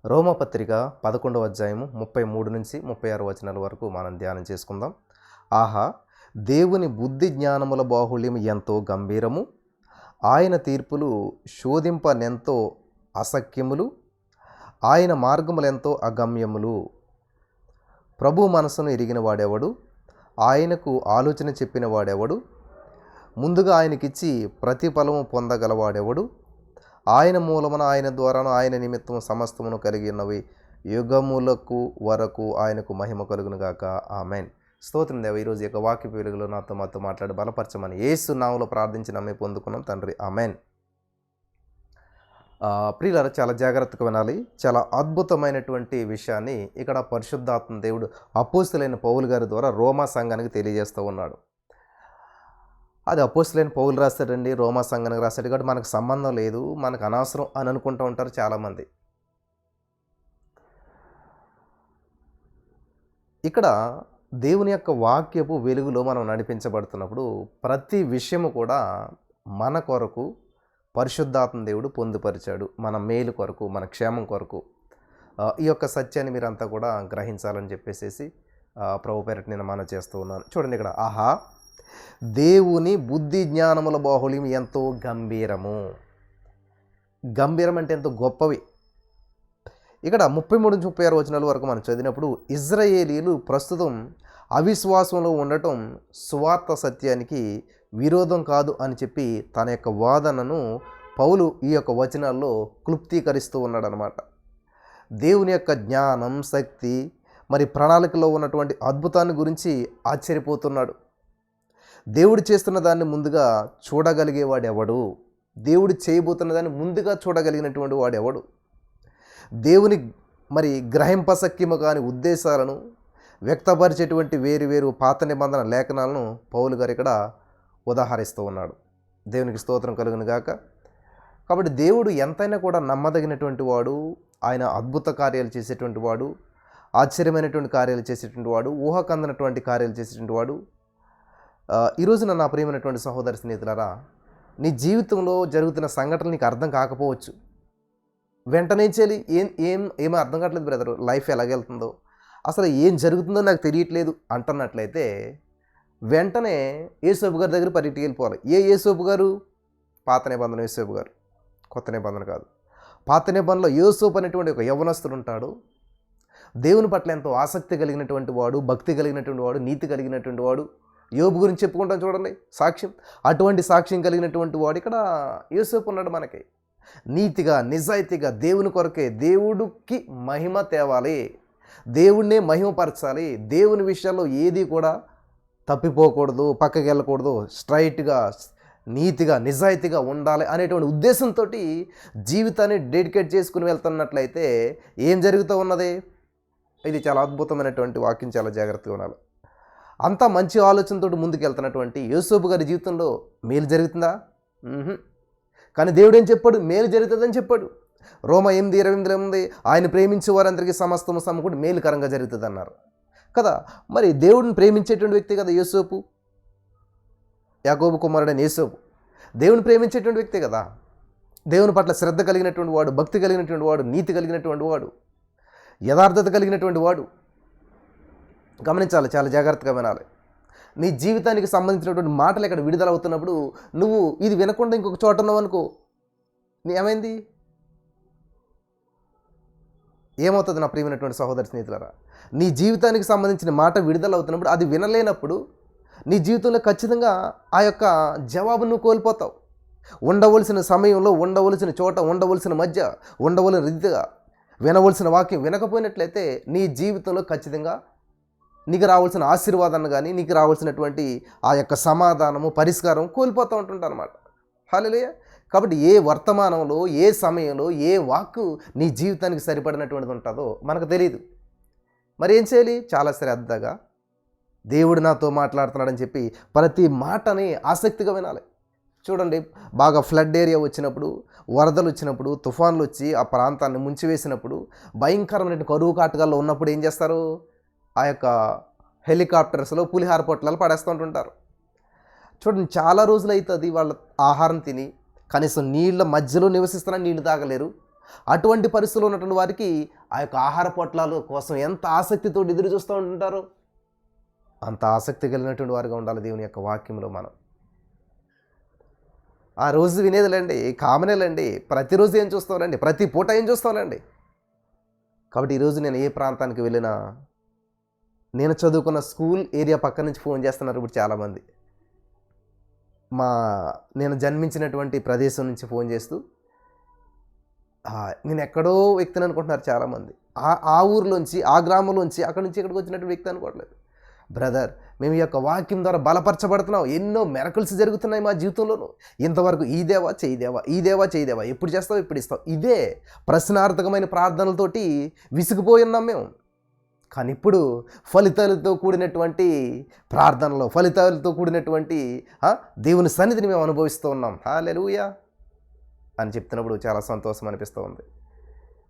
రోమపత్రిక 11వ అధ్యాయము 33 నుంచి 36 వచనాల వరకు మనం ధ్యానం చేసుకుందాం. ఆహా, దేవుని బుద్ధి జ్ఞానముల బాహుళ్యం ఎంతో గంభీరము, ఆయన తీర్పులు శోధింపనెంతో అసఖ్యములు, ఆయన మార్గములెంతో అగమ్యములు. ప్రభు మనసును ఎరిగిన వాడెవడు? ఆయనకు ఆలోచన చెప్పిన వాడెవడు? ముందుగా ఆయనకిచ్చి ప్రతిఫలము పొందగలవాడెవడు? ఆయన మూలమున, ఆయన ద్వారాను, ఆయన నిమిత్తము సమస్తమును కలిగినవి యుగములకు వరకు ఆయనకు మహిమ కలుగునుగాక. ఆమెన్. స్తోత్రం దేవ. ఈరోజు యొక్క వాక్య వెలుగులో మాతో మాట్లాడి బలపరచమని యేసు నామములో ప్రార్థించి నమ్మి పొందుకున్నాం తండ్రి. ఆమెన్. ప్రియులారా, చాలా జాగ్రత్తగా వినాలి. చాలా అద్భుతమైనటువంటి విషయాన్ని ఇక్కడ పరిశుద్ధాత్మ దేవుడు అపోస్తులైన పౌలు గారి ద్వారా రోమా సంఘానికి తెలియజేస్తూ ఉన్నాడు. అది అపోస్తులైన పౌలు రాస్తాడండి, రోమా సంఘానికి రాస్తాడు కాబట్టి మనకు సంబంధం లేదు, మనకు అనవసరం అని అనుకుంటూ ఉంటారు చాలామంది. ఇక్కడ దేవుని యొక్క వాక్యపు వెలుగులో మనం నడిపించబడుతున్నప్పుడు ప్రతి విషయము కూడా మన కొరకు పరిశుద్ధాత్మ దేవుడు పొందుపరిచాడు, మన మేలు కొరకు, మన క్షేమం కొరకు. ఈ యొక్క సత్యాన్ని మీరంతా కూడా గ్రహించాలని చెప్పేసి ప్రభు పేరిట నేను మనం చేస్తూ ఉన్నాను. చూడండి ఇక్కడ, ఆహా, దేవుని బుద్ధి జ్ఞానముల బాహుళ్యం ఎంతో గంభీరము. గంభీరం అంటే ఎంతో గొప్పవి. ఇక్కడ 33-36 వచనాల వరకు మనం చదివినప్పుడు ఇజ్రాయేలీలు ప్రస్తుతం అవిశ్వాసంలో ఉండటం సువార్త సత్యానికి విరోధం కాదు అని చెప్పి తన యొక్క వాదనను పౌలు ఈ యొక్క వచనాల్లో క్లుప్తీకరిస్తూ ఉన్నాడనమాట. దేవుని యొక్క జ్ఞానం, శక్తి, మరి ప్రణాళికలో ఉన్నటువంటి అద్భుతాన్ని గురించి ఆశ్చర్యపోతున్నాడు. దేవుడు చేస్తున్న దాన్ని ముందుగా చూడగలిగేవాడు ఎవడు? దేవుడు చేయబోతున్న దాన్ని ముందుగా చూడగలిగినటువంటి వాడు ఎవడు? దేవుని మరి గ్రహింపశక్యము కాని ఉద్దేశాలను వ్యక్తపరిచేటువంటి వేరు పాత నిబంధన లేఖనాలను పౌలు గారు ఇక్కడ ఉదాహరిస్తూ ఉన్నాడు. దేవునికి స్తోత్రం కలుగును గాక. కాబట్టి దేవుడు ఎంతైనా కూడా నమ్మదగినటువంటి వాడు, ఆయన అద్భుత కార్యాలు చేసేటువంటి వాడు, ఆశ్చర్యమైనటువంటి కార్యాలు చేసేటువంటి వాడు, ఊహకందనటువంటి కార్యాలు చేసేటువంటి వాడు. ఈరోజున నా ప్రియమైనటువంటి సహోదరి స్నేహితులారా, నీ జీవితంలో జరుగుతున్న సంఘటనలు నీకు అర్థం కాకపోవచ్చు. వెంటనే చేయాలి, ఏమీ అర్థం కావట్లేదు బ్రదరు, లైఫ్ ఎలాగెళ్తుందో, అసలు ఏం జరుగుతుందో నాకు తెలియట్లేదు అంటున్నట్లయితే వెంటనే యేసోపు గారి దగ్గర పరిగెత్తుకు వెళ్ళిపోవాలి. యేసోపు గారు? పాత నిబంధన యేసోపు గారు, కొత్త నిబంధన కాదు. పాత నిబంధనలో యోసేపు అనేటువంటి ఒక యవ్వనస్తుడు ఉంటాడు. దేవుని పట్ల ఎంతో ఆసక్తి కలిగినటువంటి వాడు, భక్తి కలిగినటువంటి వాడు, నీతి కలిగినటువంటి వాడు. యోబు గురించి చెప్పుకుంటాం చూడండి, సాక్ష్యం. అటువంటి సాక్ష్యం కలిగినటువంటి వాడు ఇక్కడ యోసేపు ఉన్నాడు. మనకి నీతిగా, నిజాయితీగా దేవుని కొరకే, దేవుడికి మహిమ తేవాలి, దేవుడినే మహిమపరచాలి, దేవుని విషయాల్లో ఏది కూడా తప్పిపోకూడదు, పక్కకి వెళ్ళకూడదు, స్ట్రైట్గా, నీతిగా, నిజాయితీగా ఉండాలి అనేటువంటి ఉద్దేశంతో జీవితాన్ని డెడికేట్ చేసుకుని వెళ్తున్నట్లయితే ఏం జరుగుతూ ఉన్నది? ఇది చాలా అద్భుతమైనటువంటి వాక్యం, చాలా జాగ్రత్తగా ఉండాలి. అంతా మంచి ఆలోచనతో ముందుకు వెళ్తున్నటువంటి యోసేపు గారి జీవితంలో మేలు జరుగుతుందా? కానీ దేవుడు ఏం చెప్పాడు? మేలు జరుగుతుందని చెప్పాడు. రోమా 8:28 ఉంది, ఆయన ప్రేమించే వారందరికీ సమస్తము సమకూడి మేలుకరంగా జరుగుతుంది అన్నారు కదా. మరి దేవుడిని ప్రేమించేటువంటి వ్యక్తి కదా యోసేపు, యాకోబు కుమారుడైన యోసేపు. దేవుని ప్రేమించేటువంటి వ్యక్తి కదా, దేవుని పట్ల శ్రద్ధ కలిగినటువంటి వాడు, భక్తి కలిగినటువంటి వాడు, నీతి కలిగినటువంటి వాడు, యథార్థత కలిగినటువంటి వాడు. గమనించాలి, చాలా జాగ్రత్తగా వినాలి. నీ జీవితానికి సంబంధించినటువంటి మాటలు ఇక్కడ విడుదల అవుతున్నప్పుడు నువ్వు ఇది వినకుండా ఇంకొక చోట ఉన్నావు అనుకో, ఏమైంది? ఏమవుతుంది నా ప్రియమైనటువంటి సహోదరి స్నేహితులారా? నీ జీవితానికి సంబంధించిన మాట విడుదల అవుతున్నప్పుడు అది వినలేనప్పుడు నీ జీవితంలో ఖచ్చితంగా ఆ యొక్క జవాబు నువ్వు కోల్పోతావు. ఉండవలసిన సమయంలో, ఉండవలసిన చోట, ఉండవలసిన మధ్య, ఉండవలసిన రీతిగా వినవలసిన వాక్యం వినకపోయినట్లయితే నీ జీవితంలో ఖచ్చితంగా నీకు రావాల్సిన ఆశీర్వాదాన్ని కానీ, నీకు రావాల్సినటువంటి ఆ యొక్క సమాధానము, పరిష్కారం కోల్పోతూ ఉంటుంటారు అన్నమాట. హల్లెలూయా. కాబట్టి ఏ వర్తమానంలో, ఏ సమయంలో, ఏ వాక్కు నీ జీవితానికి సరిపడినటువంటిది ఉంటుందో మనకు తెలియదు. మరి ఏం చేయాలి? చాలా శ్రద్ధగా దేవుడు నాతో మాట్లాడుతున్నాడని చెప్పి ప్రతి మాటని ఆసక్తిగా వినాలి. చూడండి, బాగా ఫ్లడ్ ఏరియా వచ్చినప్పుడు, వరదలు వచ్చినప్పుడు, తుఫాన్లు వచ్చి ఆ ప్రాంతాన్ని ముంచివేసినప్పుడు, భయంకరమైన కరువు కాటకాల్లో ఉన్నప్పుడు ఏం చేస్తారు? ఆ యొక్క హెలికాప్టర్స్లో పులిహార పొట్లాలు పడేస్తూ ఉంటుంటారు. చూడండి, చాలా రోజులు అవుతుంది వాళ్ళ ఆహారం తిని, కనీసం నీళ్ళ మధ్యలో నివసిస్తున్నా నీళ్లు తాగలేరు. అటువంటి పరిస్థితుల్లో ఉన్నటువంటి వారికి ఆ యొక్క ఆహార పొట్లాల కోసం ఎంత ఆసక్తితో ఎదురు చూస్తూ ఉంటుంటారు. అంత ఆసక్తి కలిగినటువంటి వారిగా ఉండాలి దేవుని యొక్క వాక్యంలో మనం. ఆ రోజు వినేదిలేండి, కామనేలండి, ప్రతిరోజు ఏం చూస్తాంలేండి, ప్రతి పూట ఏం చూస్తాంలేండి. కాబట్టి ఈరోజు నేను ఏ ప్రాంతానికి వెళ్ళినా నేను చదువుకున్న స్కూల్ ఏరియా పక్క నుంచి ఫోన్ చేస్తున్నారు ఇప్పుడు చాలామంది. నేను జన్మించినటువంటి ప్రదేశం నుంచి ఫోన్ చేస్తూ నేను ఎక్కడో వ్యక్తిని అనుకుంటున్నారు చాలామంది. ఆ ఊర్లోంచి, ఆ గ్రామంలోంచి, అక్కడి నుంచి ఇక్కడికి వచ్చినటువంటి వ్యక్తి అనుకోవట్లేదు. బ్రదర్, మేము ఈ యొక్క వాక్యం ద్వారా బలపరచబడుతున్నాం, ఎన్నో మెరకల్స్ జరుగుతున్నాయి మా జీవితంలోనూ. ఇంతవరకు ఈ దేవా చేయదేవా, ఎప్పుడు చేస్తావు, ఎప్పుడు ఇస్తావు, ఇదే ప్రశ్నార్థకమైన ప్రార్థనలతోటి విసిగిపోయి ఉన్నాం మేము. కానీ ఇప్పుడు ఫలితాలతో కూడినటువంటి ప్రార్థనలో, ఫలితాలతో కూడినటువంటి దేవుని సన్నిధిని మేము అనుభవిస్తూ ఉన్నాం. హల్లెలూయా అని చెప్తున్నప్పుడు చాలా సంతోషం అనిపిస్తూ ఉంది.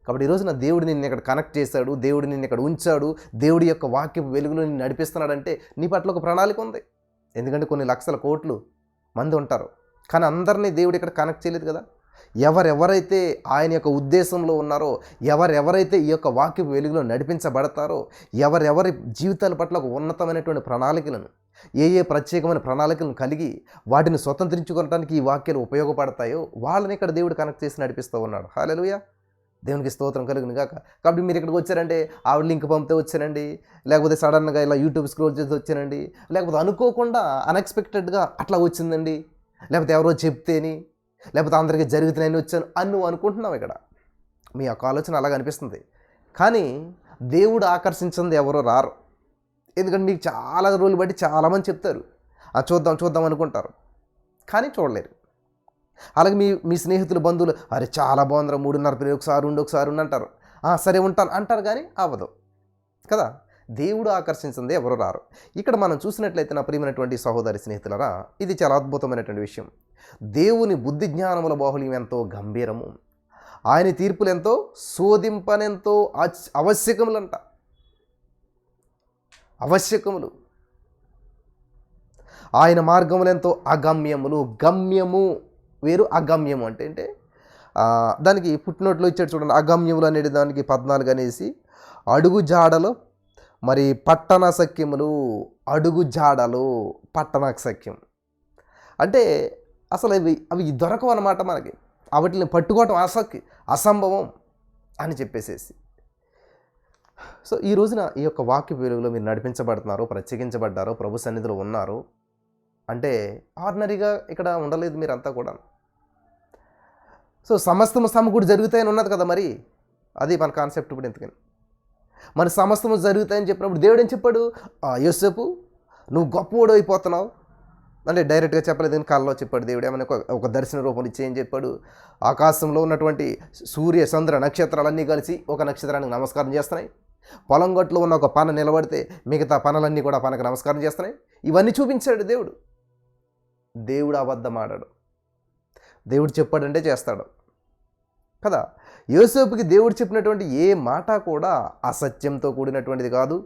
కాబట్టి ఈరోజు నా దేవుడు నిన్ను ఇక్కడ కనెక్ట్ చేశాడు, దేవుడు నిన్ను ఇక్కడ ఉంచాడు, దేవుడి యొక్క వాక్యపు వెలుగులో నిన్ను నడిపిస్తున్నాడంటే నీ పట్ల ఒక ప్రణాళిక ఉంది. ఎందుకంటే కొన్ని లక్షల కోట్లు మంది ఉంటారు, కానీ అందరినీ దేవుడు ఇక్కడ కనెక్ట్ చేయలేదు కదా. ఎవరెవరైతే ఆయన యొక్క ఉద్దేశంలో ఉన్నారో, ఎవరెవరైతే ఈ యొక్క వాక్యపు వెలుగులో నడిపించబడతారో, ఎవరెవరి జీవితాల పట్ల ఒక ఉన్నతమైనటువంటి ప్రణాళికలను, ఏ ప్రత్యేకమైన ప్రణాళికలను కలిగి వాటిని స్వతంత్రించుకోవడానికి ఈ వాక్యాలు ఉపయోగపడతాయో వాళ్ళని ఇక్కడ దేవుడు కనెక్ట్ చేసి నడిపిస్తూ ఉన్నాడు. హల్లెలూయా, దేవునికి స్తోత్రం కలుగును గాక. కాబట్టి మీరు ఇక్కడికి వచ్చారంటే ఆవిడ లింక్ పంపితే వచ్చానండి, లేకపోతే సడన్గా ఇలా యూట్యూబ్ స్క్రోల్ చేసి వచ్చానండి, లేకపోతే అనుకోకుండా అన్ఎక్స్పెక్టెడ్గా అట్లా వచ్చిందండి, లేకపోతే ఎవరో చెప్తేని, లేకపోతే అందరికీ జరుగుతున్నాయని వచ్చాను అని నువ్వు అనుకుంటున్నావు. ఇక్కడ మీ యొక్క ఆలోచన అలాగ అనిపిస్తుంది. కానీ దేవుడు ఆకర్షించింది ఎవరో రారు. ఎందుకంటే మీకు చాలా రోజులు బట్టి చాలామంది చెప్తారు, చూద్దాం అనుకుంటారు, కానీ చూడలేరు. అలాగే మీ స్నేహితులు, బంధువులు, అరే చాలా బాగుందిరా, 3:30 పిల్లలు, ఒకసారి ఉండి అంటారు, సరే ఉంటాను అంటారు, కానీ అవ్వదు కదా. దేవుడు ఆకర్షించింది ఎవరు రారు. ఇక్కడ మనం చూసినట్లయితే నా ప్రియమైనటువంటి సహోదరి స్నేహితులరా, ఇది చాలా అద్భుతమైనటువంటి విషయం. దేవుని బుద్ధి జ్ఞానముల బాహుళ్యం ఎంతో గంభీరము, ఆయన తీర్పులు ఎంతో శోధింపనెంతో ఆవశ్యకములంట. ఆవశ్యకములు. ఆయన మార్గములెంతో అగమ్యములు. గమ్యము వేరు, అగమ్యము అంటే దానికి పుట్టినోట్లో ఇచ్చాడు చూడండి. అగమ్యములు అనేది దానికి 14 అనేసి అడుగు జాడలు, మరి పట్టణ సఖ్యములు. అడుగు జాడలు, పట్టణ సఖ్యం అంటే అసలు అవి దొరకవు అన్నమాట మనకి. వాటిని పట్టుకోవటం అసంభవం అని చెప్పేసేసి. సో ఈ రోజున ఈ యొక్క వాక్య వెలుగులో మీరు నడిపించబడుతున్నారు, ప్రత్యేకించబడ్డారు, ప్రభు సన్నిధిలో ఉన్నారు అంటే ఆర్డినరీగా ఇక్కడ ఉండలేదు మీరంతా కూడా. సో సమస్తము సమకూడి జరుగుతాయని ఉన్నది కదా, మరి అది మన కాన్సెప్ట్. ఇప్పుడు ఎందుకని మరి సమస్తము జరుగుతాయని చెప్పినప్పుడు దేవుడు ఏం చెప్పాడు? యోసేపు నువ్వు గొప్పవాడు అయిపోతున్నావు అంటే డైరెక్ట్గా చెప్పలేదు, కానీ కళ్ళలో చెప్పాడు దేవుడు. ఏమైనా ఒక దర్శన రూపంలో ఇచ్చి ఏం చెప్పాడు? ఆకాశంలో ఉన్నటువంటి సూర్య చంద్ర నక్షత్రాలన్నీ కలిసి ఒక నక్షత్రానికి నమస్కారం చేస్తున్నాయి. పొలం గట్టులో ఉన్న ఒక పన నిలబడితే మిగతా పనులన్నీ కూడా పనకు నమస్కారం చేస్తున్నాయి. ఇవన్నీ చూపించాడు దేవుడు. దేవుడు అబద్ధం ఆడాడు. దేవుడు చెప్పాడంటే చేస్తాడు కదా. యోసేపుకి దేవుడు చెప్పినటువంటి ఏ మాట కూడా అసత్యంతో కూడినటువంటిది కాదు,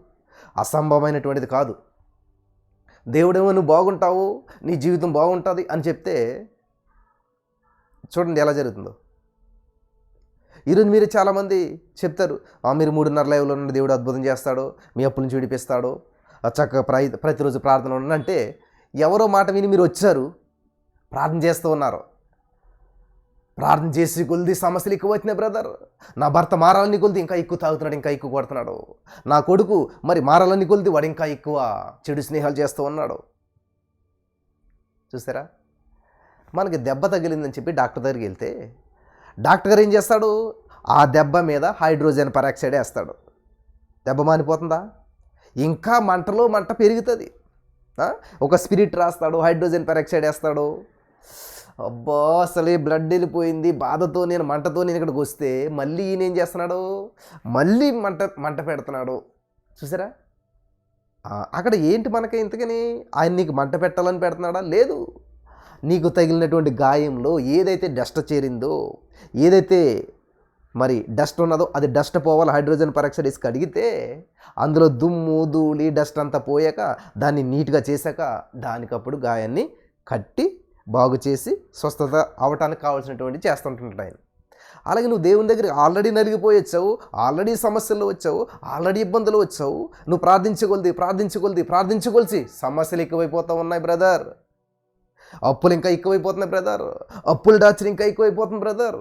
అసంభవమైనటువంటిది కాదు. దేవుడేమో నువ్వు బాగుంటావు, నీ జీవితం బాగుంటుంది అని చెప్తే చూడండి ఎలా జరుగుతుందో. ఈరోజు మీరు చాలామంది చెప్తారు, మీరు 3:30 లైవ్లో ఉన్న దేవుడు అద్భుతం చేస్తాడో, మీ అప్పుల నుంచి విడిపిస్తాడో, చక్కగా ప్రతిరోజు ప్రార్థన ఉండండి అంటే ఎవరో మాట విని మీరు వచ్చారు, ప్రార్థన చేస్తూ ఉన్నారు. ప్రార్థన చేసి కొలిది సమస్యలు ఎక్కువ వచ్చినాయి బ్రదర్. నా భర్త మారాలని కొలిది ఇంకా ఎక్కువ తాగుతున్నాడు, ఇంకా ఎక్కువ కొడుతున్నాడు. నా కొడుకు మరి మారాలని కొలిది వాడు ఇంకా ఎక్కువ చెడు స్నేహాలు చేస్తూ ఉన్నాడు. చూసారా, మనకి దెబ్బ తగిలిందని చెప్పి డాక్టర్ దగ్గరికి వెళ్తే డాక్టర్ గారు ఏం చేస్తాడు? ఆ దెబ్బ మీద హైడ్రోజన్ పెరాక్సైడ్ వేస్తాడు. దెబ్బ మానిపోతుందా? ఇంకా మంట పెరుగుతుంది. ఒక స్పిరిట్ రాస్తాడు, హైడ్రోజన్ పెరాక్సైడ్ వేస్తాడు. అబ్బా అసలే బ్లడ్ వెళ్ళిపోయింది, బాధతో మంటతో నేను ఇక్కడికి వస్తే మళ్ళీ ఈయన ఏం చేస్తున్నాడు? మళ్ళీ మంట పెడుతున్నాడు. చూసారా, అక్కడ ఏంటి మనకి ఇంతకని? ఆయన నీకు మంట పెట్టాలని పెడుతున్నాడా? లేదు. నీకు తగిలినటువంటి గాయంలో ఏదైతే డస్ట్ చేరిందో, ఏదైతే మరి డస్ట్ ఉన్నదో అది డస్ట్ పోవాలి. హైడ్రోజన్ పెరాక్సైడ్ వేసి కడిగితే అందులో దుమ్ము ధూళి డస్ట్ అంతా పోయాక దాన్ని నీట్గా చేశాక దానికప్పుడు గాయాన్ని కట్టి బాగు చేసి స్వస్థత అవటానికి కావాల్సినటువంటి చేస్తుంటుంటాడు ఆయన. అలాగే నువ్వు దేవుని దగ్గరికి ఆల్రెడీ నలిగిపోయి వచ్చావు, ఆల్రెడీ సమస్యల్లో వచ్చావు, ఆల్రెడీ ఇబ్బందులు వచ్చావు. నువ్వు ప్రార్థించగొలిచి సమస్యలు ఎక్కువైపోతూ ఉన్నాయి బ్రదర్. అప్పులు ఇంకా ఎక్కువైపోతున్నాయి బ్రదర్. అప్పుల డాచర్ ఇంకా ఎక్కువైపోతుంది బ్రదర్.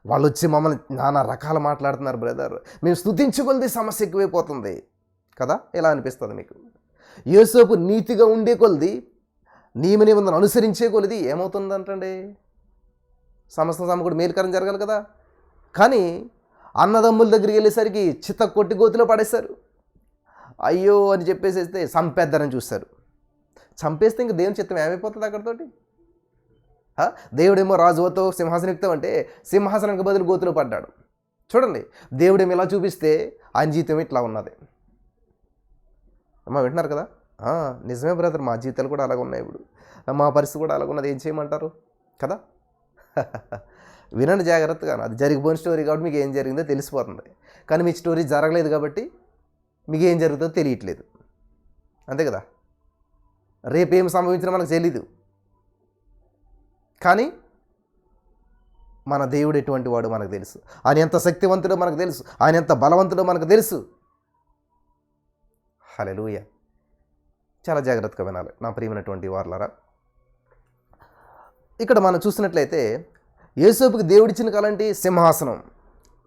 వాళ్ళు వచ్చి మమ్మల్ని నానా రకాల మాట్లాడుతున్నారు బ్రదర్. మేము స్తుతించగొలిది సమస్య ఎక్కువైపోతుంది కదా. ఎలా అనిపిస్తుంది మీకు? యోసేపు నీతిగా ఉండే కొలది, నియమ నిబంధనలు అనుసరించే కొలది ఏమవుతుందంటండి? సమస్త సమకూడి మేలుకరం జరగాలి కదా. కానీ అన్నదమ్ముల దగ్గరికి వెళ్ళేసరికి చిత్త కొట్టి గోతిలో పడేశారు. అయ్యో అని చెప్పేసేస్తే చంపేద్దారని చూస్తారు. చంపేస్తే ఇంక దేవుని చిత్తం ఏమైపోతుంది అక్కడితోటి? దేవుడేమో రాజువతో సింహాసనం ఎక్కుతామంటే సింహాసనానికి బదులు గోతులో పడ్డాడు. చూడండి, దేవుడేమో ఇలా చూపిస్తే ఆయన జీవితం ఇట్లా ఉన్నది. అమ్మ వింటున్నారు కదా? నిజమే బ్రదర్, మా జీవితాలు కూడా అలాగ ఉన్నాయి, ఇప్పుడు మా పరిస్థితి కూడా అలాగ ఉన్నది, ఏం చేయమంటారు కదా. వినండి జాగ్రత్తగా. అది జరిగిపోయిన స్టోరీ కాబట్టి మీకు ఏం జరిగిందో తెలిసిపోతుంది. కానీ మీ స్టోరీ జరగలేదు కాబట్టి మీకు ఏం జరుగుతుందో తెలియట్లేదు, అంతే కదా. రేపేం సంభవించినా మనకు తెలీదు. కానీ మన దేవుడు ఎటువంటి వాడు మనకు తెలుసు. ఆయన ఎంత శక్తివంతుడో మనకు తెలుసు. ఆయన ఎంత బలవంతుడో మనకు తెలుసు. హల్లెలూయా. చాలా జాగ్రత్తగా వినాలి నా ప్రియమైనటువంటి వారలారా. ఇక్కడ మనం చూసినట్లయితే యోసేపుకి దేవుడిచ్చిన కలంటి సింహాసనం,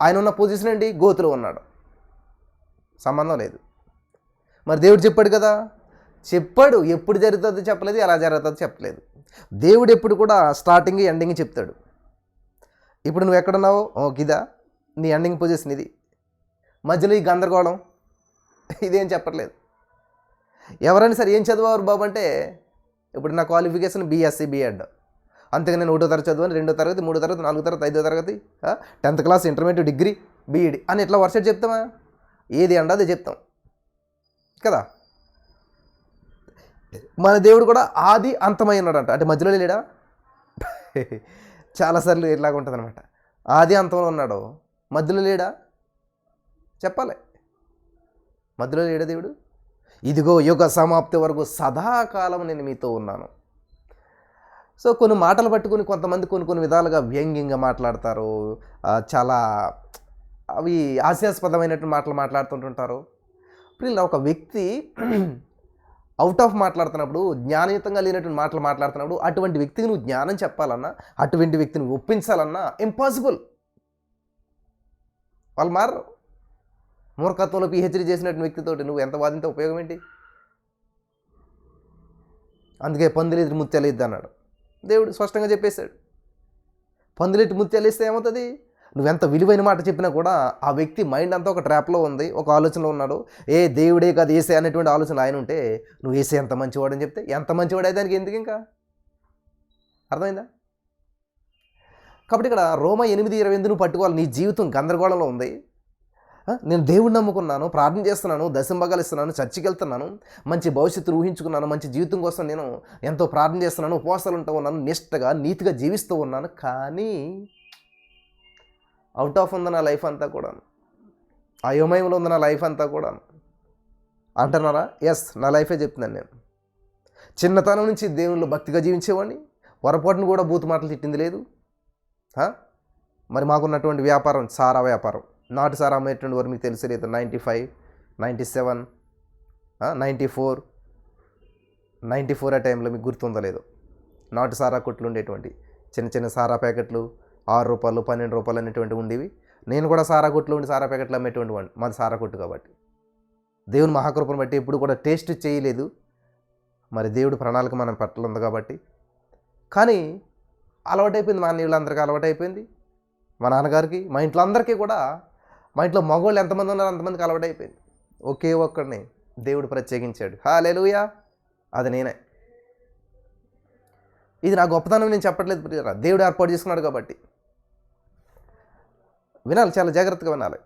ఆయన ఉన్న పొజిషన్ ఏంటి? గోతులో ఉన్నాడు. సంబంధం లేదు. మరి దేవుడు చెప్పాడు కదా, చెప్పాడు. ఎప్పుడు జరుగుతుందో చెప్పలేదు, ఎలా జరుగుతుందో చెప్పలేదు. దేవుడు ఎప్పుడు కూడా స్టార్టింగ్ ఎండింగ్ చెప్తాడు. ఇప్పుడు నువ్వు ఎక్కడున్నావో గిదా నీ ఎండింగ్ పొజిషన్, ఇది మధ్యలో ఈ గందరగోళం ఇదేం చెప్పట్లేదు. ఎవరైనా సరే ఏం చదివారు బాబు అంటే, ఇప్పుడు నా క్వాలిఫికేషన్ బీఎస్సీ బీఎడ్, అంతగా నేను 1వ తరగతి చదివాను, 2వ తరగతి, 3వ తరగతి, 4వ తరగతి, 5వ తరగతి, 10th class, intermediate, degree, BEd అని ఇట్లా వర్షం చెప్తామా? ఏది అండ అదే చెప్తాం కదా. మన దేవుడు కూడా ఆది అంతమై ఉన్నాడంట. అంటే మధ్యలో లేడా? చాలాసార్లు ఇలాగ ఉంటుంది అనమాట. ఆది అంతంలో ఉన్నాడు, మధ్యలో లేడా? చెప్పాలి. మధ్యలో లేడా దేవుడు? ఇదిగో యుగ సమాప్తి వరకు సదాకాలం నేను మీతో ఉన్నాను. సో కొన్ని మాటలు పట్టుకుని కొంతమంది కొన్ని విధాలుగా వ్యంగ్యంగా మాట్లాడతారు. చాలా అవి హాస్యాస్పదమైనటువంటి మాటలు మాట్లాడుతుంటుంటారు. ఇప్పుడు ఇలా ఒక వ్యక్తి అవుట్ ఆఫ్ మాట్లాడుతున్నప్పుడు, జ్ఞానయుతంగా లేనటువంటి మాటలు మాట్లాడుతున్నప్పుడు, అటువంటి వ్యక్తికి నువ్వు జ్ఞానం చెప్పాలన్నా, అటువంటి వ్యక్తిని ఒప్పించాలన్నా ఇంపాసిబుల్. వాళ్ళు మారరు. మూర్ఖత్వంలో పిహెచ్డీ చేసినటువంటి వ్యక్తితోటి నువ్వు ఎంత వాదింతే ఉపయోగం ఏంటి? అందుకే పందులేటి ముత్యాలు ఇద్ది అన్నాడు దేవుడు, స్పష్టంగా చెప్పేశాడు. పందులేటి ముత్యాలు ఇస్తే ఏమవుతుంది? నువ్వెంత విలువైన మాట చెప్పినా కూడా ఆ వ్యక్తి మైండ్ అంతా ఒక ట్రాప్లో ఉంది, ఒక ఆలోచనలో ఉన్నాడు. దేవుడే కాదు ఏసే అనేటువంటి ఆలోచనలు ఆయన ఉంటే, నువ్వు ఏసే ఎంత మంచివాడు అని చెప్తే ఎంత మంచివాడు అయితే దానికి ఎందుకు? ఇంకా అర్థమైందా? కాబట్టి ఇక్కడ రోమా 8:28 నువ్వు పట్టుకోవాలి. నీ జీవితం గందరగోళంలో ఉంది. నేను దేవుడిని నమ్ముకున్నాను, ప్రార్థన చేస్తున్నాను, దశంభాగాలు ఇస్తున్నాను, చర్చికి వెళ్తున్నాను, మంచి భవిష్యత్తు ఊహించుకున్నాను, మంచి జీవితం కోసం నేను ఎంతో ప్రార్థన చేస్తున్నాను, ఉపవాసాలు ఉంటూ ఉన్నాను, నిష్టగా నీతిగా జీవిస్తూ ఉన్నాను. కానీ అవుట్ ఆఫ్ ఉంది నా లైఫ్ అంతా కూడా, అయోమయంలో ఉంది నా లైఫ్ అంతా కూడా అంటున్నారా? ఎస్, నా లైఫే చెప్తున్నాను. నేను చిన్నతనం నుంచి దేవునిలో భక్తిగా జీవించేవాడిని, పొరపాటును కూడా బూతు మాటలు తిట్టింది లేదు. మరి మాకున్నటువంటి వ్యాపారం సారా వ్యాపారం, నాటు సారా అమ్మేటువంటి వారు మీకు తెలిసి లేదు. 95, 97, 94 ఆ టైంలో మీకు గుర్తుందో లేదో, నాటు సారా కొట్లు ఉండేటువంటి చిన్న చిన్న సారా ప్యాకెట్లు 6 రూపాయలు, 12 రూపాయలు అనేటువంటివి ఉండేవి. నేను కూడా సారా కొట్లు ఉండి సారా ప్యాకెట్లు అమ్మేటువంటి వాడిని. మాది సారా కొట్టు కాబట్టి దేవుని మహాకృపను బట్టి ఎప్పుడు కూడా టేస్ట్ చేయలేదు. మరి దేవుడు ప్రణాళిక మన పట్ల ఉంది కాబట్టి. కానీ అలవాటైపోయింది, మా అన్నయ్యలందరికీ అలవాటైపోయింది, మా నాన్నగారికి, మా ఇంట్లో అందరికీ కూడా. మా ఇంట్లో మగవాళ్ళు ఎంతమంది ఉన్నారో అంతమందికి అలవాటైపోయింది. ఒకే ఒక్కడిని దేవుడు ప్రత్యేకించాడు. హల్లెలూయా, అది నేనే. ఇది నా గొప్పతనం నేను చెప్పట్లేదు ప్రియరా, దేవుడు ఏర్పాటు చేసుకున్నాడు కాబట్టి. వినాలి, చాలా జాగ్రత్తగా వినాలి.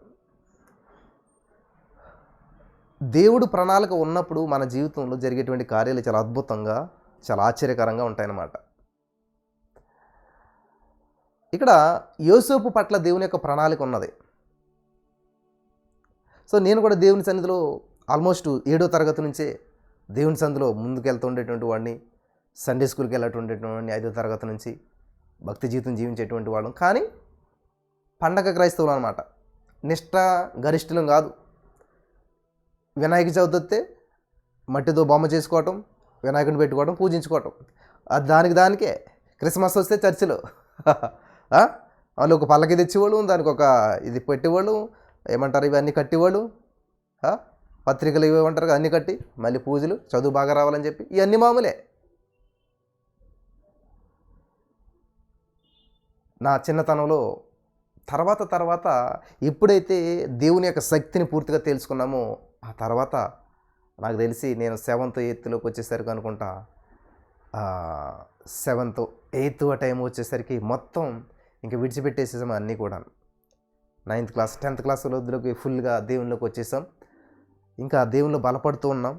దేవుడు ప్రణాళిక ఉన్నప్పుడు మన జీవితంలో జరిగేటువంటి కార్యాలు చాలా అద్భుతంగా, చాలా ఆశ్చర్యకరంగా ఉంటాయన్నమాట. ఇక్కడ యోసేపు పట్ల దేవుని యొక్క ప్రణాళిక ఉన్నది. సో నేను కూడా దేవుని సన్నిధిలో ఆల్మోస్ట్ 7వ తరగతి నుంచే దేవుని సన్నిధిలో ముందుకు వెళ్తూ ఉండేటువంటి వాడిని. సండే స్కూల్కి వెళ్ళేటువంటి వాడిని 5వ తరగతి నుంచి. భక్తి జీవితం జీవించేటువంటి వాళ్ళం. కానీ పండగ క్రైస్తవులు అనమాట. నిష్ఠ గరిష్ఠులం కాదు. వినాయక చవితి వస్తే మట్టితో బొమ్మ చేసుకోవటం, వినాయకుడిని పెట్టుకోవడం, పూజించుకోవటం. అది దానికే. క్రిస్మస్ వస్తే చర్చిలో వాళ్ళు ఒక పల్లకి తెచ్చేవాళ్ళు, దానికి ఒక ఇది పెట్టేవాళ్ళు, ఏమంటారు ఇవన్నీ కట్టేవాళ్ళు, పత్రికలు ఇవి ఉంటారు కదా, అన్నీ కట్టి మళ్ళీ పూజలు, చదువు బాగా రావాలని చెప్పి ఇవన్నీ మామూలే. నా చిన్నతనంలో తర్వాత ఎప్పుడైతే దేవుని యొక్క శక్తిని పూర్తిగా తెలుసుకున్నామో ఆ తర్వాత నాకు తెలిసి నేను 7th 8thలోకి వచ్చేసరికి అనుకుంటా, 7th 8th టైం వచ్చేసరికి మొత్తం ఇంకా విడిచిపెట్టేసేసాము అన్నీ కూడా. 9th క్లాస్ 10th క్లాస్ వద్దులోకి ఫుల్గా దేవునిలోకి వచ్చేసాం. ఇంకా దేవునిలో బలపడుతూ ఉన్నాం.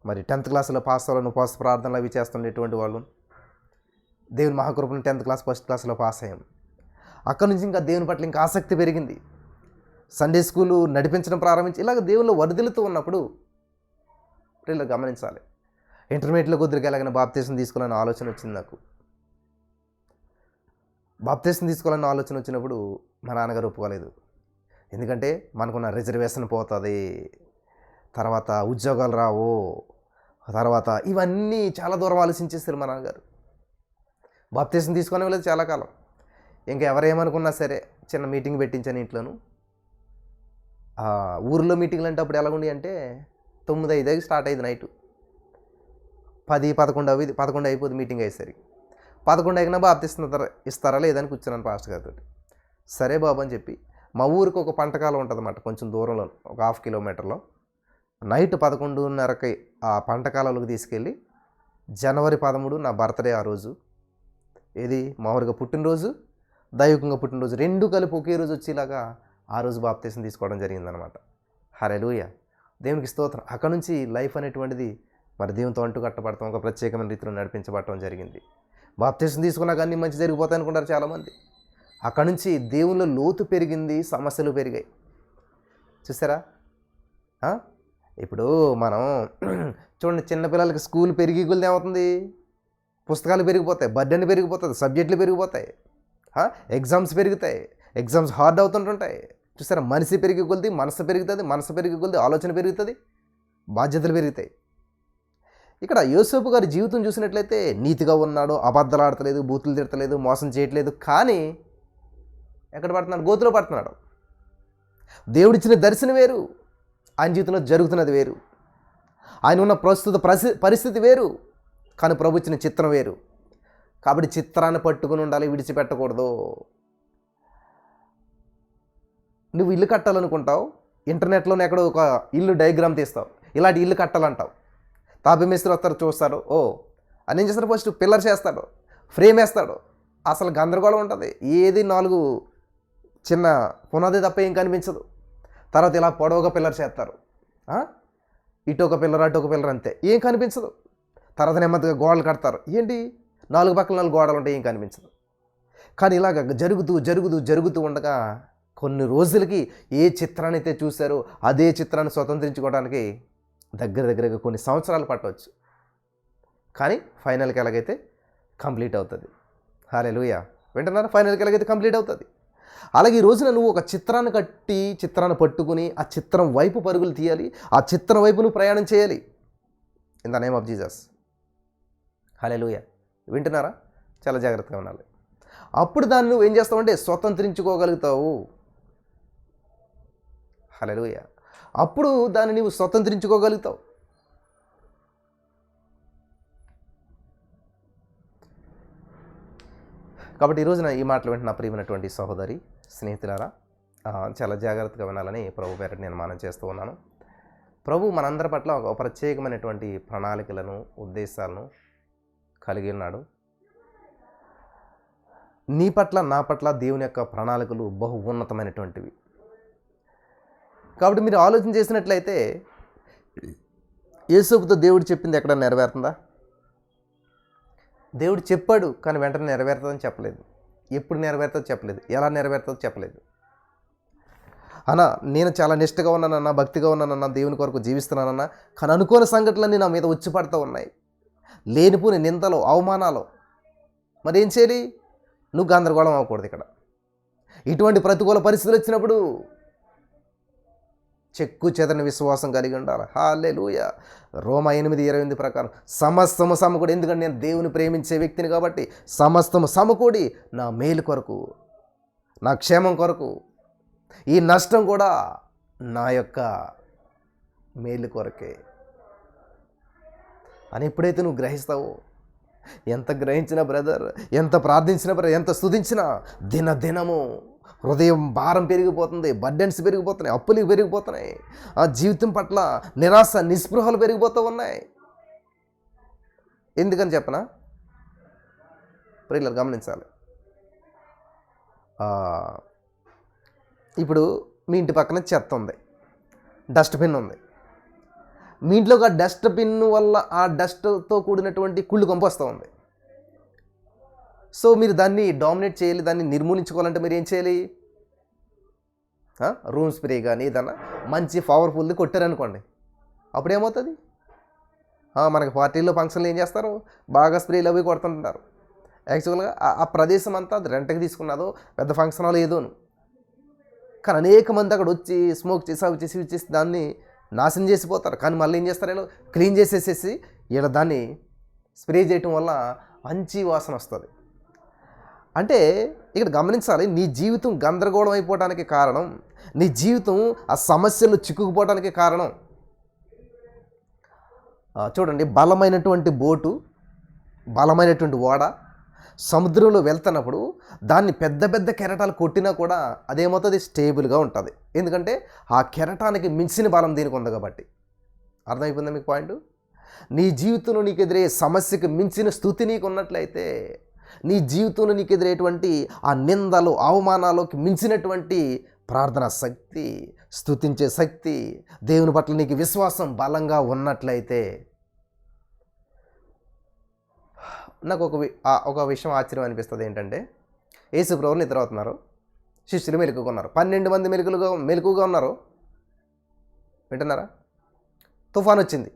మరి 10th క్లాస్లో పాస్ అవ్వాలని ఉపవాస ప్రార్థనలు అవి చేస్తుండేటువంటి వాళ్ళు. దేవుని మహాకృపను 10th క్లాస్ ఫస్ట్ క్లాస్లో పాస్ అయ్యాం. అక్కడి నుంచి ఇంకా దేవుని పట్ల ఇంకా ఆసక్తి పెరిగింది. సండే స్కూలు నడిపించడం ప్రారంభించి ఇలాగ దేవునిలో వరదలుతూ ఉన్నప్పుడు ఇలా గమనించాలి. ఇంటర్మీడియట్లో కొద్దిగా ఎలాగైనా బాప్తీసం తీసుకోవాలని ఆలోచన వచ్చింది నాకు. బాప్తీసం తీసుకోవాలని ఆలోచన వచ్చినప్పుడు మా నాన్నగారు ఒప్పుకోలేదు. ఎందుకంటే మనకున్న రిజర్వేషన్ పోతుంది, తర్వాత ఉద్యోగాలు రావు, తర్వాత ఇవన్నీ చాలా దూరం ఆలోచించేస్తారు మా నాన్నగారు. బాప్తీసం తీసుకునే లేదు చాలా కాలం. ఇంకా ఎవరేమనుకున్నా సరే చిన్న మీటింగ్ పెట్టించాను ఇంట్లోను. ఊరిలో మీటింగ్లు అంటే అప్పుడు ఎలాగుండి అంటే 9:05 స్టార్ట్ అయ్యింది నైటు, 10-11 అయిపోతుంది మీటింగ్ అయ్యేసరికి. 11 అయినా బాప్తీసం ఇస్తారా లేదని కూర్చున్నాను పాస్టర్ గారితో. సరే బాబు అని చెప్పి మా ఊరికి ఒక పంటకాలం ఉంటుంది అన్నమాట, కొంచెం దూరంలో ఒక 1/2 కిలోమీటర్లో. నైట్ 11:30కి ఆ పంటకాలంలోకి తీసుకెళ్ళి జనవరి 13 నా బర్త్డే. ఆ రోజు ఏది మామూలుగా పుట్టినరోజు, దైవికంగా పుట్టినరోజు రెండు కలిపి ఒకే రోజు వచ్చేలాగా ఆ రోజు బాప్తీసం తీసుకోవడం జరిగిందనమాట. హల్లెలూయా, దేవునికి స్తోత్రం. అక్కడ నుంచి లైఫ్ అనేటువంటిది మరి దేవునితో అంటూ కట్టబడతాం, ఒక ప్రత్యేకమైన రీతిలో నడిపించబడటం జరిగింది. బాప్తీసం తీసుకున్నాక అన్నీ మంచి జరిగిపోతాయి అనుకుంటారు చాలామంది. అక్కడ నుంచి దేవునిలో లోతు పెరిగింది, సమస్యలు పెరిగాయి. చూసారా? ఇప్పుడు మనం చూడండి, చిన్నపిల్లలకి స్కూల్ పెరిగి కొలిది ఏమవుతుంది, పుస్తకాలు పెరిగిపోతాయి, బర్డెన్ పెరిగిపోతుంది, సబ్జెక్టులు పెరిగిపోతాయి, ఎగ్జామ్స్ పెరుగుతాయి, ఎగ్జామ్స్ హార్డ్ అవుతుంటుంటాయి. చూసారా? మనిషి పెరిగి కొలిది మనసు పెరుగుతుంది, మనసు పెరిగి కొలిది ఆలోచన పెరుగుతుంది, బాధ్యతలు పెరుగుతాయి. ఇక్కడ యోసేపు గారి జీవితం చూసినట్లయితే నీతిగా ఉన్నాడు, అబద్ధాలు ఆడతలేదు, బూతులు తిడతలేదు, మోసం చేయట్లేదు. కానీ ఎక్కడ పడుతున్నాడు? గోతులో పడుతున్నాడు. దేవుడిచ్చిన దర్శనం వేరు, ఆయన జీవితంలో జరుగుతున్నది వేరు, ఆయన ఉన్న ప్రస్తుత పరిస్థితి వేరు, కానీ ప్రభు ఇచ్చిన చిత్రం వేరు. కాబట్టి చిత్రాన్ని పట్టుకుని ఉండాలి, విడిచిపెట్టకూడదు. నువ్వు ఇల్లు కట్టాలనుకుంటావు, ఇంటర్నెట్లోనే ఎక్కడో ఒక ఇల్లు డయాగ్రామ్ తీస్తావు, ఇలాంటి ఇల్లు కట్టాలంటావు. తాపి మేస్త్రి వస్తారు, చూస్తాడు, అని ఏం చేస్తాడు, ఫస్ట్ పిల్లర్స్ వేస్తాడు, ఫ్రేమ్ వేస్తాడు, అసలు గందరగోళం ఉంటుంది. ఏది 4 చిన్న పునాది తప్ప ఏం కనిపించదు. తర్వాత ఇలా పొడవుగా పిల్లర్స్ వేస్తారు, ఇటు ఒక పిల్లర్ అటు ఒక పిల్లర్, అంతే, ఏం కనిపించదు. తర్వాత నెమ్మదిగా గోడలు కడతారు, ఏంటి 4 పక్కల 4 గోడలు ఉంటాయి, ఏం కనిపించదు. కానీ ఇలాగ జరుగుతూ ఉండగా కొన్ని రోజులకి ఏ చిత్రాన్ని అయితే చూశారో అదే చిత్రాన్ని స్వతంత్రించుకోవడానికి దగ్గరగా కొన్ని సంవత్సరాలు పట్టవచ్చు. కానీ ఫైనల్కి ఎలాగైతే కంప్లీట్ అవుతుంది. హల్లెలూయా, వింటున్నారా? ఫైనల్కి ఎలాగైతే కంప్లీట్ అవుతుంది. అలాగే ఈ రోజున నువ్వు ఒక చిత్రాన్ని కట్టి, చిత్రాన్ని పట్టుకుని ఆ చిత్రం వైపు పరుగులు తీయాలి, ఆ చిత్రం వైపు నువ్వు ప్రయాణం చేయాలి. In the name of Jesus. Hallelujah, వింటున్నారా? చాలా జాగ్రత్తగా ఉండాలి. అప్పుడు దాన్ని నువ్వు ఏం చేస్తావంటే స్వతంత్రించుకోగలుగుతావు. హల్లెలూయా, అప్పుడు దాన్ని నువ్వు స్వతంత్రించుకోగలుగుతావు. కాబట్టి ఈ రోజున ఈ మాటలు వింటున్న ప్రియమైనటువంటి సహోదరి స్నేహితులారా, చాలా జాగ్రత్తగా వినాలని ప్రభు పేరిట నేను మనం చేస్తూ ఉన్నాను. ప్రభు మనందరి పట్ల ఒక ప్రత్యేకమైనటువంటి ప్రణాళికలను, ఉద్దేశాలను కలిగి ఉన్నాడు. నీ పట్ల, నా పట్ల దేవుని యొక్క ప్రణాళికలు బహు ఉన్నతమైనటువంటివి. కాబట్టి మీరు ఆలోచన చేసినట్లయితే యేసుతో దేవుడు చెప్పింది ఎక్కడ నెరవేరుతుందా? దేవుడు చెప్పాడు, కానీ వెంటనే నెరవేరుతుందని చెప్పలేదు. ఎప్పుడు నెరవేరుతుందో చెప్పలేదు, ఎలా నెరవేరుతుందో చెప్పలేదు. అన్నా నేను చాలా నిష్ఠగా ఉన్నానన్నా, భక్తిగా ఉన్నానన్నా, దేవుని కొరకు జీవిస్తున్నానన్నా, కానీ అనుకోని సంఘటనలన్నీ నా మీద వచ్చి పడుతూ ఉన్నాయి. లేనిపోని నిందలు, అవమానాలు. మరి ఏం చేయాలి? నువ్వు గందరగోళం అవ్వకూడదు. ఇక్కడ ఇటువంటి ప్రతికూల పరిస్థితులు వచ్చినప్పుడు చెక్కు చెదరని విశ్వాసం కలిగి ఉండాలి. హల్లెలూయా. రోమా 8:28 ప్రకారం సమస్తము సమకూడి, ఎందుకంటే నేను దేవుని ప్రేమించే వ్యక్తిని కాబట్టి సమస్తము సమకూడి నా మేలు కొరకు, నా క్షేమం కొరకు, ఈ నష్టం కూడా నా యొక్క మేలు కొరకే అని ఎప్పుడైతే నువ్వు గ్రహిస్తావో, ఎంత గ్రహించినా బ్రదర్, ఎంత ప్రార్థించినా బ్రదర్, ఎంత స్తుతించినా దినదినము హృదయం భారం పెరిగిపోతుంది, బర్డెన్స్ పెరిగిపోతున్నాయి, అప్పులు పెరిగిపోతున్నాయి, ఆ జీవితం పట్ల నిరాశ నిస్పృహలు పెరిగిపోతూ ఉన్నాయి. ఎందుకని చెప్పనా? ప్రియులారా గమనించాలి. ఇప్పుడు మీ ఇంటి పక్కన చెత్త ఉంది, డస్ట్బిన్ ఉంది. మీ ఇంట్లోకి ఆ డస్ట్బిన్ వల్ల ఆ డస్ట్తో కూడినటువంటి కుళ్ళు కంపొస్తూ ఉంది. సో మీరు దాన్ని డామినేట్ చేయాలి, దాన్ని నిర్మూలించుకోవాలంటే మీరు ఏం చేయాలి? రూమ్ స్ప్రే కానీ ఏదన్నా మంచి పవర్ఫుల్ది కొట్టారనుకోండి, అప్పుడు ఏమవుతుంది? మనకి పార్టీల్లో ఫంక్షన్లు ఏం చేస్తారు? బాగా స్ప్రేలు అవి కొడుతుంటారు. యాక్చువల్గా ఆ ప్రదేశం అంతా అది రెంట్కి తీసుకున్నదో పెద్ద ఫంక్షన్ హాల్ ఏదోను, కానీ అనేక మంది అక్కడ వచ్చి స్మోక్ చేసి అవి చేసి ఇవి చేసి దాన్ని నాశనం చేసిపోతారు. కానీ మళ్ళీ ఏం చేస్తారు? వీళ్ళు క్లీన్ చేసేసేసి వీళ్ళ దాన్ని స్ప్రే చేయటం వల్ల మంచి వాసన వస్తుంది. అంటే ఇక్కడ గమనించాలి, నీ జీవితం గందరగోళం అయిపోవడానికి కారణం, నీ జీవితం ఆ సమస్యలు చిక్కుకుపోవడానికి కారణం. చూడండి, బలమైనటువంటి బోటు, బలమైనటువంటి ఓడ సముద్రంలో వెళ్తున్నప్పుడు దాన్ని పెద్ద పెద్ద కెరటాలు కొట్టినా కూడా అదేమవుతుంది? స్టేబుల్గా ఉంటుంది. ఎందుకంటే ఆ కెరటానికి మించిన బలం దీనికి ఉంది కాబట్టి. అర్థమైపోయిందా మీకు పాయింట్? నీ జీవితంలో నీకు ఎదురే సమస్యకు మించిన స్థుతి నీకు ఉన్నట్లయితే, నీ జీవితంలో నీకు ఎదురేటువంటి ఆ నిందలు అవమానాలకు మించినటువంటి ప్రార్థనా శక్తి, స్తుతించే శక్తి, దేవుని పట్ల నీకు విశ్వాసం బలంగా ఉన్నట్లయితే, నాకు ఒక విషయం ఆశ్చర్యం అనిపిస్తుంది. ఏంటంటే, యేసు ప్రభువు నిద్రపోతున్నారు, శిష్యులు మెలకుగా ఉన్నారు, 12 మంది మెలకుగా ఉన్నారు. వింటున్నారా? తుఫాన్ వచ్చింది,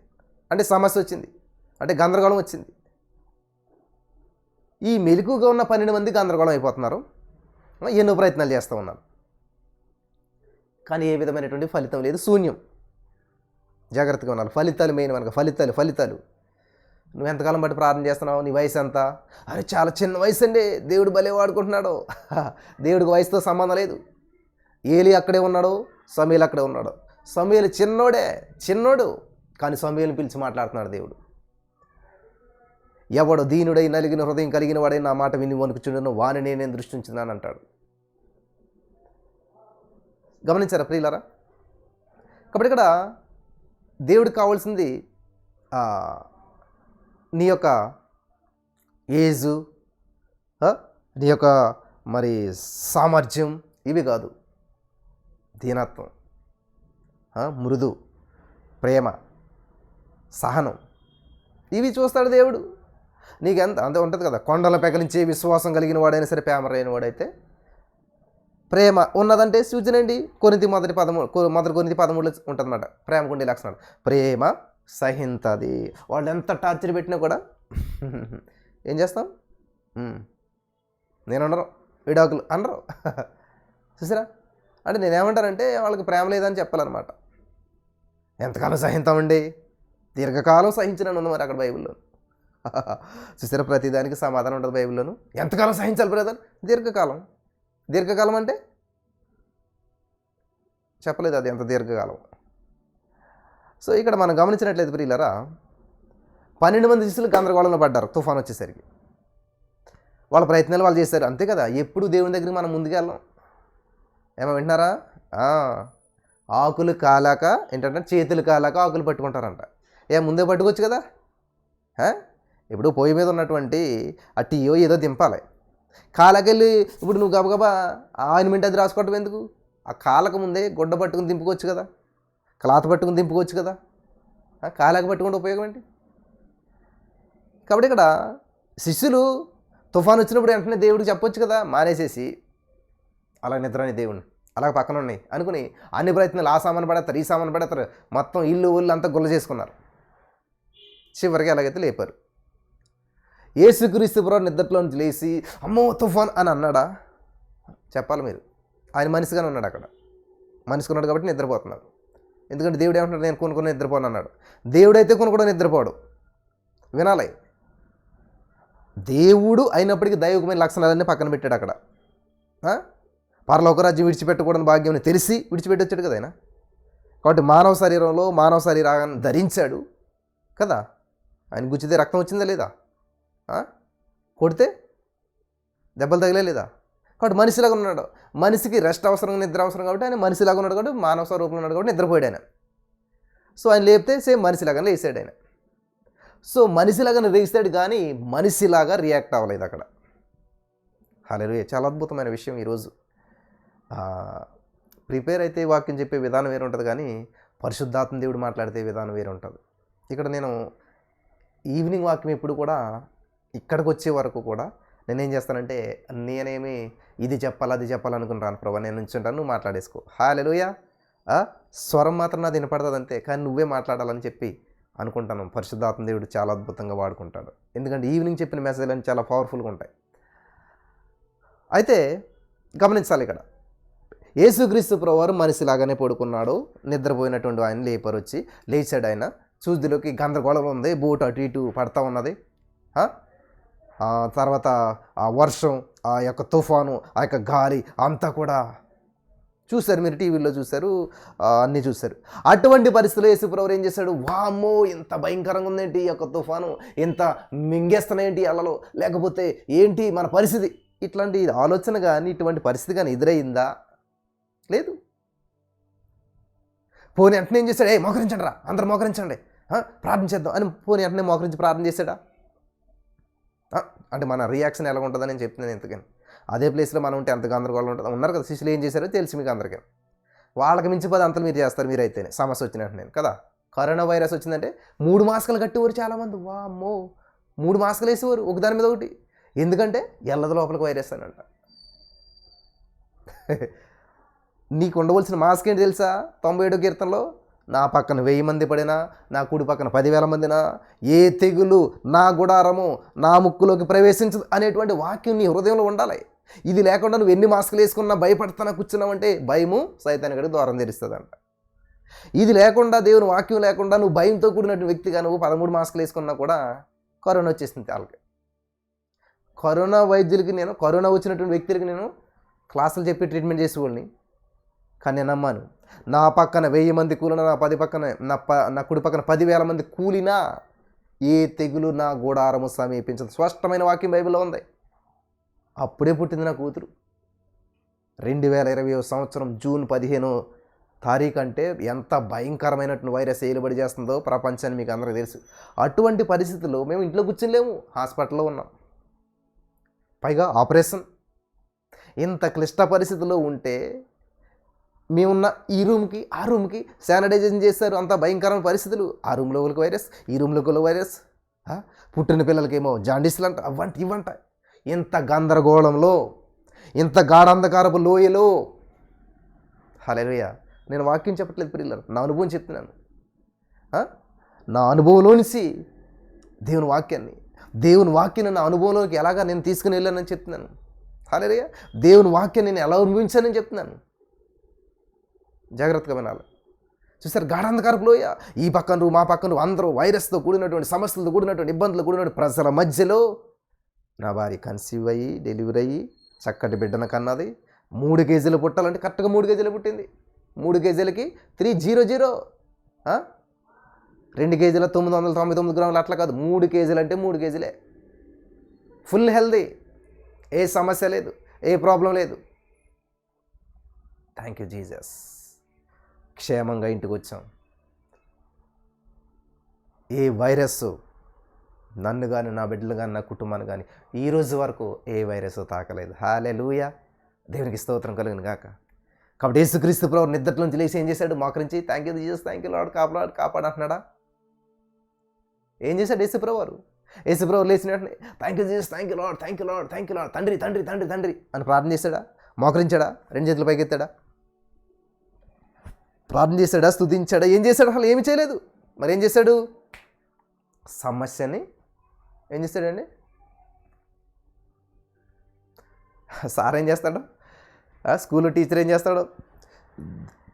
అంటే సమస్య వచ్చింది, అంటే గందరగోళం వచ్చింది. ఈ మెలకుగా ఉన్న 12 మంది గందరగోళం అయిపోతున్నారు, ఎన్నో ప్రయత్నాలు చేస్తూ ఉన్నారు, కానీ ఏ విధమైనటువంటి ఫలితం లేదు, శూన్యం. జాగ్రత్తగా ఉన్నారు. ఫలితాలు మెయిన్ మనకు, ఫలితాలు. నువ్వు ఎంతకాలం బట్టి ప్రార్థన చేస్తున్నావు? నీ వయసు ఎంత? అరే చాలా చిన్న వయసు అండి, దేవుడు భలే వాడుకుంటున్నాడు. దేవుడికి వయసుతో సంబంధం లేదు. ఏలి అక్కడే ఉన్నాడు, సమూయేలు అక్కడే ఉన్నాడు. సమూయేలు చిన్నోడు, కానీ సమూయేలుని పిలిచి మాట్లాడుతున్నాడు దేవుడు. ఎవడు దీనుడై నలిగిన హృదయం కలిగిన వాడై నా మాట విని వణుకుచుండును వాని నేను దృష్టి ఉంచున్నాను అంటాడు. గమనించారా ప్రియులారా? కాబట్టి ఇక్కడ దేవుడికి కావాల్సింది నీ యొక్క ఏజు, నీ యొక్క మరి సామర్థ్యం, ఇవి కాదు. దీనత్వం, మృదు, ప్రేమ, సహనం, ఇవి చూస్తాడు దేవుడు. నీకు అంతే ఉంటుంది కదా. కొండల పెకలించే విశ్వాసం కలిగిన వాడైనా సరే ప్రేమ లేని వాడైతే, ప్రేమ ఉన్నదంటే సూచన అండి. మొదటి 13 ఉంటుందన్నమాట ప్రేమకు ఉండే లక్షణాలు. ప్రేమ సహింతది. వాళ్ళు ఎంత టార్చర్ పెట్టినా కూడా ఏం చేస్తాం? నేను అనరు, విడాకులు అనరు. చూసారా? అంటే నేనేమంటానంటే వాళ్ళకి ప్రేమ లేదని చెప్పాలన్నమాట. ఎంతకాలం సహింతామండి? దీర్ఘకాలం సహించినాను ఉంది మరి అక్కడ బైబిల్లో. చూసారా? ప్రతిదానికి సమాధానం ఉంటుంది బైబిల్లోను. ఎంతకాలం సహించాలి బ్రదర్? దీర్ఘకాలం అంటే చెప్పలేదు అది ఎంత దీర్ఘకాలం. సో ఇక్కడ మనం గమనించినట్లయితే ప్రియులారా, 12 మంది శిష్యులు గందరగోళంలో పడ్డారు తుఫాన్ వచ్చేసరికి. వాళ్ళ ప్రయత్నాలు వాళ్ళు చేశారు, అంతే కదా. ఎప్పుడు దేవుని దగ్గరికి మనం ముందుకెళ్ళాం. ఏమో వింటున్నారా? ఆకులు కాలాక ఏంటంటే చేతులు కాలాక ఆకులు పట్టుకుంటారంట. ముందే పట్టుకోవచ్చు కదా. ఇప్పుడు పొయ్యి మీద ఉన్నటువంటి ఆ టీయో ఏదో దింపాలి. కాలకెళ్ళి ఇప్పుడు నువ్వు గబగబా ఆయిన్మెంట్ అది రాసుకోవటం ఎందుకు? ఆ కాలక ముందే గుడ్డ పట్టుకుని దింపుకోవచ్చు కదా, క్లాత్ పట్టుకుని దింపుకోవచ్చు కదా. కాలాక పట్టుకుంటే ఉపయోగం ఏంటి? కాబట్టి ఇక్కడ శిష్యులు తుఫాన్ వచ్చినప్పుడు వెంటనే దేవుడికి చెప్పొచ్చు కదా, మానేసేసి అలా నిద్రని దేవుడిని అలాగ పక్కన ఉన్నాయి అనుకుని అన్ని ప్రయత్నాలు ఆ సామాను పడతారు, ఈ సామాను పడతారు, మొత్తం ఇల్లు అంతా గుల్ల చేసుకున్నారు. చివరికి ఎలాగైతే లేపారు. యేసుక్రీస్తు ప్రభువు నిద్రలో నుంచి లేచి అమ్మో తుఫాన్ అని అన్నాడా? చెప్పాలి మీరు. ఆయన మనిషిగానే ఉన్నాడు అక్కడ. మనిషిగా ఉన్నాడు కాబట్టి నిద్రపోతున్నాడు. ఎందుకంటే దేవుడు ఏమంటున్నాడు, నేను కొనుక్కొని నిద్రపోను అన్నాడు. దేవుడైతే కొనుక్కోవడం నిద్రపోడు. వినాలి. దేవుడు అయినప్పటికీ దైవికమైన లక్షణాలన్నీ పక్కన పెట్టాడు అక్కడ. పరలోక రాజ్యం విడిచిపెట్టకూడని భాగ్యం తెలిసి విడిచిపెట్టి వచ్చాడు కదా ఆయన. కాబట్టి మానవ శరీరంలో మానవ శరీరాన్ని ధరించాడు కదా. ఆయన గుచ్చితే రక్తం వచ్చిందా లేదా? కొడితే దెబ్బలు తగిలే లేదా? కాబట్టి మనిషిలాగా ఉన్నాడు. మనిషికి రెస్ట్ అవసరం, నిద్ర అవసరం కాబట్టి ఆయన మనిషిలాగా ఉన్నాడు కాబట్టి మానవ స్వరూపంలో ఉన్నాడు కాబట్టి నిద్రపోయాడు ఆయన. సో ఆయన లేపితే సేమ్ మనిషిలాగానే లేసాడు ఆయన. సో మనిషిలాగానే లేస్తాడు కానీ మనిషిలాగా రియాక్ట్ అవ్వలేదు అక్కడ. హల్లెలూయా. చాలా అద్భుతమైన విషయం ఈరోజు. ప్రిపేర్ అయితే వాక్యం చెప్పే విధానం వేరే ఉంటుంది కానీ పరిశుద్ధాత్మ దేవుడు మాట్లాడితే విధానం వేరే ఉంటుంది. ఇక్కడ నేను ఈవినింగ్ వాక్యం ఎప్పుడు కూడా ఇక్కడికి వచ్చే వరకు కూడా నేనేం చేస్తానంటే నేనేమి ఇది చెప్పాలి అది చెప్పాలనుకుంటాను ప్రభా, నేను నుంచుంటాను, నువ్వు మాట్లాడేసుకో. హల్లెలూయా. స్వరం మాత్రం నాది వినపడుతుంది అంతే, కానీ నువ్వే మాట్లాడాలని చెప్పి అనుకుంటాను. పరిశుద్ధాత్మ దేవుడు చాలా అద్భుతంగా వాడుకుంటాడు. ఎందుకంటే ఈవినింగ్ చెప్పిన మెసేజ్లు అని చాలా పవర్ఫుల్గా ఉంటాయి. అయితే గమనించాలి, ఇక్కడ యేసుక్రీస్తు ప్రభువారు మనిషిలాగానే పడుకున్నాడు. నిద్రపోయినటువంటి ఆయన లేపరు వచ్చి లేచాడు. ఆయన చూదిలోకి గందరగోళం ఉంది, బోట్ అటు ఇటు పడతా ఉన్నది. తర్వాత ఆ వర్షం, ఆ యొక్క తుఫాను, ఆ యొక్క గాలి అంతా కూడా చూశారు, మీరు టీవీలో చూశారు, అన్నీ చూశారు. అటువంటి పరిస్థితుల్లో యేసుప్రభువు ఏం చేశాడు? వామ్మో ఇంత భయంకరంగా ఉందేంటి ఈ యొక్క తుఫాను, ఇంత మింగేస్తున్నాయేంటి అలలో, లేకపోతే ఏంటి మన పరిస్థితి, ఇట్లాంటి ఆలోచన కానీ ఇటువంటి పరిస్థితి కానీ ఎదురయ్యిందా? లేదు. పోనీ వెంటనే ఏం చేశాడు? మోకరించండి రా, అందరూ మోకరించండి, ప్రార్థన చేద్దాం అని పోనీ వెంటనే మోకరించి ప్రార్థన చేశాడా? అంటే మన రియాక్షన్ ఎలా ఉంటుందని నేను చెప్తున్నాను. ఎంతకని అదే ప్లేస్లో మనం ఉంటే ఎంత గందరగోళం ఉంటుంది. ఉన్నారు కదా శిష్యులు, ఏం చేశారో తెలుసు మీకు అందరికీ. వాళ్ళకి మించి 10 అంతలు మీరు చేస్తారు మీరైతేనే. సమస్య వచ్చినట్టు నేను కదా. కరోనా వైరస్ వచ్చిందంటే 3 మాస్కులు కట్టేవారు చాలామంది. వామ్మో 3 మాస్కులు వేసేవారు ఒకదాని మీద ఒకటి. ఎందుకంటే ఎల్లది లోపలికి వైరస్ అని అంట. నీకు ఉండవలసిన మాస్క్ ఏంటి తెలుసా? 97వ కీర్తనలో, నా పక్కన 1000 మంది పడినా, నా కుడి పక్కన 10,000 మందినా, ఏ తెగులు నా గుడారము నా ముక్కులోకి ప్రవేశించదు అనేటువంటి వాక్యం నీ హృదయంలో ఉండాలి. ఇది లేకుండా నువ్వు ఎన్ని మాస్కులు వేసుకున్నా భయపడుతున్నా కూర్చున్నావంటే భయము సైతానికి ద్వారం తెరుస్తుందంట. ఇది లేకుండా, దేవుని వాక్యం లేకుండా నువ్వు భయంతో కూడినటువంటి వ్యక్తిగా నువ్వు 13 మాస్కులు వేసుకున్నా కూడా కరోనా వచ్చేసింది వాళ్ళకి. కరోనా వైద్యులకి నేను, కరోనా వచ్చినటువంటి వ్యక్తులకి నేను క్లాసులు చెప్పి ట్రీట్మెంట్ చేసేవాడిని. కానీ నేను నమ్మాను, నా పక్కన 1000 మంది కూలినా, నా కుడి పక్కన 10,000 మంది కూలినా ఏ తెగులు నా గుడారము సమీపించదు. స్పష్టమైన వాక్యం బైబిల్లో ఉంది. అప్పుడే పుట్టింది నా కూతురు. 2020 సంవత్సరం జూన్ 15వ తారీఖు అంటే ఎంత భయంకరమైనటువంటి వైరస్ ఏలుబడి చేస్తుందో ప్రపంచాన్ని మీకు అందరికీ తెలుసు. అటువంటి పరిస్థితుల్లో మేము ఇంట్లో కూర్చోలేము, హాస్పిటల్లో ఉన్నాం, పైగా ఆపరేషన్. ఇంత క్లిష్ట పరిస్థితుల్లో ఉంటే మేమున్న ఈ రూమ్కి ఆ రూమ్కి శానిటైజేషన్ చేస్తారు. అంత భయంకరమైన పరిస్థితులు. ఆ రూమ్లో ఒకరికి వైరస్, ఈ రూమ్లో ఒకరికి వైరస్, పుట్టిన పిల్లలకేమో జాండీస్లు అంట, అవ్వంట ఇవ్వంట. ఇంత గందరగోళంలో, ఇంత గాఢాంధకారపు లోయలో, హల్లెలూయా, నేను వాక్యం చెప్పట్లేదు పిల్లలు, నా అనుభవం చెప్తున్నాను. నా అనుభవంలో నుంచి దేవుని వాక్యాన్ని నా అనుభవంలోకి ఎలాగా నేను తీసుకుని వెళ్ళానని చెప్తున్నాను. హల్లెలూయా. దేవుని వాక్యాన్ని నేను ఎలా అనుభవించానని చెప్తున్నాను. జాగ్రత్తగా వినాలి. చూసారు, గాఢాంధకారపు లోయ, ఈ పక్కన మా పక్కన అందరూ వైరస్తో కూడినటువంటి సమస్యలతో కూడినటువంటి ఇబ్బందులు కూడినటువంటి ప్రజల మధ్యలో నా భార్య కన్సీవ్ అయ్యి డెలివరీ అయ్యి చక్కటి బిడ్డను కన్నది. 3 కేజీలు పుట్టాలంటే కరెక్ట్గా 3 కేజీలు పుట్టింది. 3 కేజీలకి 300, 2 కేజీల 999 గ్రాములు అట్లా కాదు. 3 కేజీలు అంటే 3 కేజీలే. ఫుల్ హెల్దీ, ఏ సమస్య లేదు, ఏ ప్రాబ్లం లేదు. Thank you Jesus. క్షేమంగా ఇంటికి వచ్చాం. ఏ వైరస్ నన్ను కానీ, నా బిడ్డలు కానీ, నా కుటుంబాన్ని కానీ ఈరోజు వరకు ఏ వైరస్ తాకలేదు. హల్లెలూయా. దేవునికి స్తోత్రం కలుగును గాక. కాబట్టి యేసుక్రీస్తు ప్రభువు నిద్రలోంచి లేచి ఏం చేశాడు? మోకరించి thank you Jesus, thank you lord, కాపాడు అంటున్నాడా? ఏం చేశాడు యేసుప్రభువు లేచిన వెంటనే thank you Jesus, thank you lord, thank you lord, thank you lord, తండ్రి తండ్రి తండ్రి తండ్రి అని ప్రార్థన చేశాడా? మోకరించాడా? 2 చేతులు పైకెత్తాడా? ప్రార్థన చేశాడా? స్తుతించాడా? ఏం చేశాడు? అసలు ఏమి చేయలేదు. మరి ఏం చేశాడు? సమస్యని ఏం చేస్తాడండి? సార్ ఏం చేస్తాడు? స్కూల్లో టీచర్ ఏం చేస్తాడు,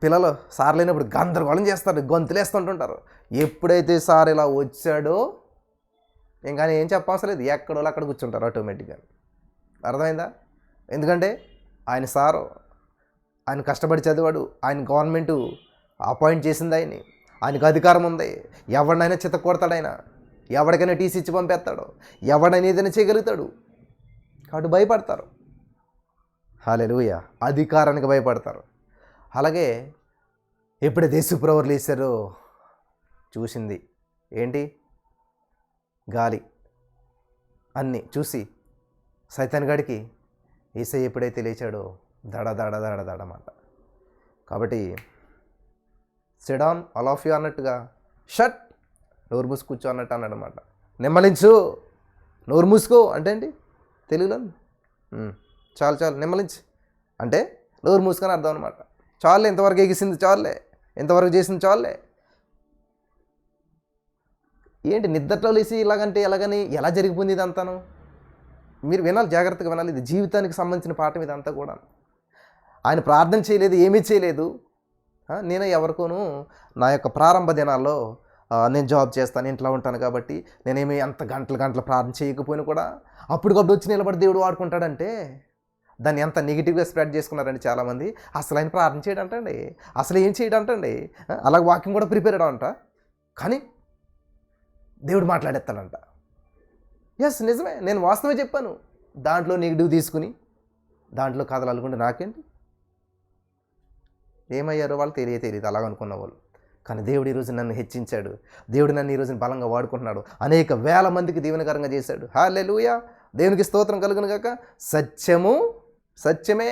పిల్లలు సార్ లేనప్పుడు గందరగోళం చేస్తారు, గొంతులేస్తుంటుంటారు. ఎప్పుడైతే సార్ ఇలా వచ్చాడో ఇంకా ఏం చెప్పవసరం లేదు, ఎక్కడో అక్కడ కూర్చుంటారు ఆటోమేటిక్గా. అర్థమైందా? ఎందుకంటే ఆయన సారు, ఆయన కష్టపడి చదివాడు, ఆయన గవర్నమెంటు అపాయింట్ చేసింది ఆయనకు అధికారం ఉంది. ఎవరినైనా చితకొడతాడు ఆయన, ఎవరికైనా టీసీ ఇచ్చి పంపేస్తాడు, ఎవడైనా ఏదైనా చేయగలుగుతాడు. కాబట్టి భయపడతారు. హల్లెలూయా. అధికారానికి భయపడతారు. అలాగే ఎప్పుడైతే యేసుప్రభువులు లేచారో చూసింది ఏంటి, గాలి అన్నీ చూసి సైతాన్ గడికి యేసయ్య ఎప్పుడైతే లేచాడో దడ దడ దడ దడమాట. కాబట్టి సిడాన్ ఆల్ ఆఫ్ యూ అన్నట్టుగా షట్ నోరు మూసి కూర్చో అన్నట్టు అన్నాడు అనమాట. నిమ్మలించు, నోరు మూసుకో అంటే ఏంటి తెలుగులో? చాలు చాలు నిమ్మలించు అంటే నోరు మూసుకొని అర్థం అనమాట. చాలే, ఇంతవరకు ఎగిసింది చాలే, ఇంతవరకు చేసింది చాలే. ఏంటి నిద్రలో లేసి ఇలాగంటే ఎలాగని ఎలా జరిగిపోయింది ఇదంతాను? మీరు వినాలి, జాగ్రత్తగా వినాలి. ఇది జీవితానికి సంబంధించిన పాఠం ఇదంతా కూడా. ఆయన ప్రార్థన చేయలేదు, ఏమీ చేయలేదు. నేను ఎవరికోను నా యొక్క ప్రారంభ దినాల్లో నేను జాబ్ చేస్తాను, ఇంట్లో ఉంటాను కాబట్టి నేనేమి అంత గంటలు ప్రార్థన చేయకపోయినా కూడా అప్పటికప్పుడు వచ్చి నిలబడి దేవుడు వాడుకుంటాడంటే దాన్ని ఎంత నెగిటివ్గా స్ప్రెడ్ చేసుకున్నారండి చాలామంది. అసలు ఆయన ప్రార్థన చేయడంటండి, అసలు ఏం చేయడంటండి, అలాగే వాకింగ్ కూడా ప్రిపేర్ అవడంట, కానీ దేవుడు మాట్లాడేస్తాడంట. ఎస్, నిజమే, నేను వాస్తవమే చెప్పాను. దాంట్లో నెగిటివ్ తీసుకుని దాంట్లో కథలు అల్లుకుంటే నాకేంటి, ఏమయ్యారో వాళ్ళు తెలియదు అలాగనుకున్న వాళ్ళు. కానీ దేవుడు ఈరోజు నన్ను హెచ్చించాడు, దేవుడు నన్ను ఈరోజు బలంగా వాడుకుంటున్నాడు, అనేక వేల మందికి దీవెనకరంగా చేశాడు. హల్లెలూయా, దేవునికి స్తోత్రం కలుగును గాక. సత్యమే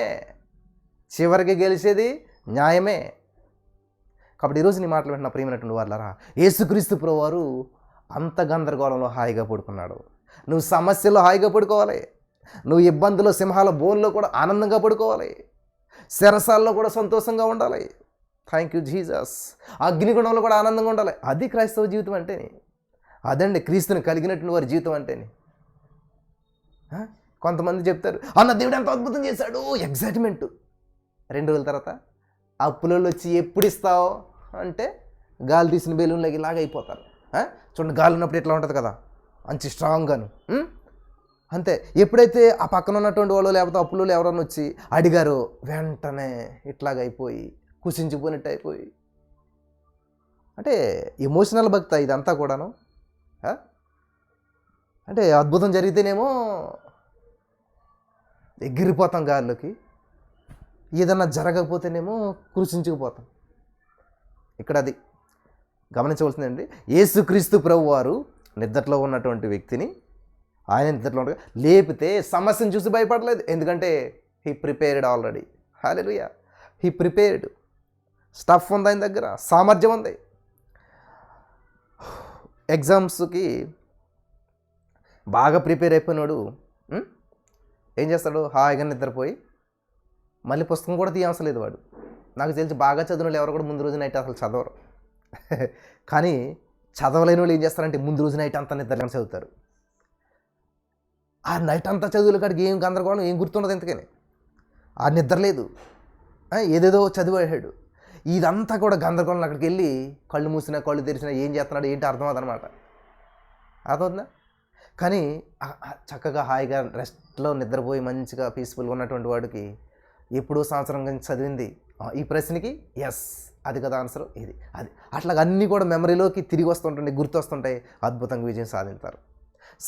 చివరికి గెలిచేది న్యాయమే. కాబట్టి ఈరోజు నీ మాటలు వింటున్న ప్రియమైనటువంటి వాళ్ళారా, యేసుక్రీస్తు ప్రభువారు అంత గందరగోళంలో హాయిగా పడుకున్నాడు. నువ్వు సమస్యల్లో హాయిగా పడుకోవాలి, నువ్వు ఇబ్బందుల్లో సింహాల బోన్లో కూడా ఆనందంగా పడుకోవాలి, శరసాల్లో కూడా సంతోషంగా ఉండాలి. Thank you Jesus. అగ్నిగుణంలో కూడా ఆనందంగా ఉండాలి. అది క్రైస్తవ జీవితం అంటేనే, అదండి క్రీస్తుని కలిగినటువంటి వారి జీవితం అంటేనే. కొంతమంది చెప్తారు, అన్న దేవుడు ఎంత అద్భుతం చేశాడు, ఎగ్జైట్మెంట్. 2 రోజుల తర్వాత అప్పులలో వచ్చి ఎప్పుడు ఇస్తావు అంటే గాలి తీసిన బెలూన్లకి ఇలాగ అయిపోతారు. చూడండి, గాలి ఉన్నప్పుడు ఎట్లా ఉంటుంది కదా, మంచి స్ట్రాంగ్గాను. అంతే, ఎప్పుడైతే ఆ పక్కన ఉన్నటువంటి వాళ్ళు లేకపోతే అప్పులు ఎవరన్నా వచ్చి అడిగారో వెంటనే ఇట్లాగైపోయి కుసించిపోయినట్టు అయిపోయి. అంటే ఎమోషనల్ భక్తి ఇదంతా కూడాను. అంటే అద్భుతం జరిగితేనేమో ఎగిరిపోతాం గాల్లోకి, ఏదన్నా జరగకపోతేనేమో కుసించుకుపోతాం. ఇక్కడ అది గమనించవలసిందండి. యేసుక్రీస్తు ప్రభువారు నిద్రలో ఉన్నటువంటి వ్యక్తిని ఆయన నిద్రలో ఉండగా లేపితే సమస్యను చూసి భయపడలేదు. ఎందుకంటే he prepared already. Hallelujah, he prepared. Stuff ఉంది ఆయన దగ్గర, సామర్థ్యం ఉంది. ఎగ్జామ్స్కి బాగా ప్రిపేర్ అయిపోయినాడు ఏం చేస్తాడు, హాయిగా నిద్రపోయి మళ్ళీ పుస్తకం కూడా తీయవసరం లేదు వాడు. నాకు తెలిసి బాగా చదివిన వాళ్ళు ఎవరు కూడా ముందు రోజు నైట్ అసలు చదవరు. కానీ చదవలేని వాళ్ళు ఏం చేస్తారంటే ముందు రోజు నైట్ అంతా నిద్రలేని చదువుతారు. ఆ నైట్ అంతా చదువులు కాడికి ఏం గందరగోళం, ఏం గుర్తుండదు ఎందుకని, ఆ నిద్ర లేదు, ఏదేదో చదివాడు. ఇదంతా కూడా గందరగోళం. అక్కడికి వెళ్ళి కళ్ళు మూసినా కళ్ళు తెరిచినా ఏం చేస్తున్నాడు ఏంటి అర్థమవుతుందన్నమాట. అర్థమవుతుందా? కానీ చక్కగా హాయిగా రెస్ట్లో నిద్రపోయి మంచిగా పీస్ఫుల్గా ఉన్నటువంటి వాడికి ఎప్పుడో సంవత్సరం నుంచి చదివింది ఈ ప్రశ్నకి ఎస్ అది కదా ఆన్సర్, ఇది అది అట్లాగా అన్నీ కూడా మెమరీలోకి తిరిగి వస్తుంటాయి, గుర్తు వస్తుంటాయి, అద్భుతంగా విజయం సాధిస్తారు.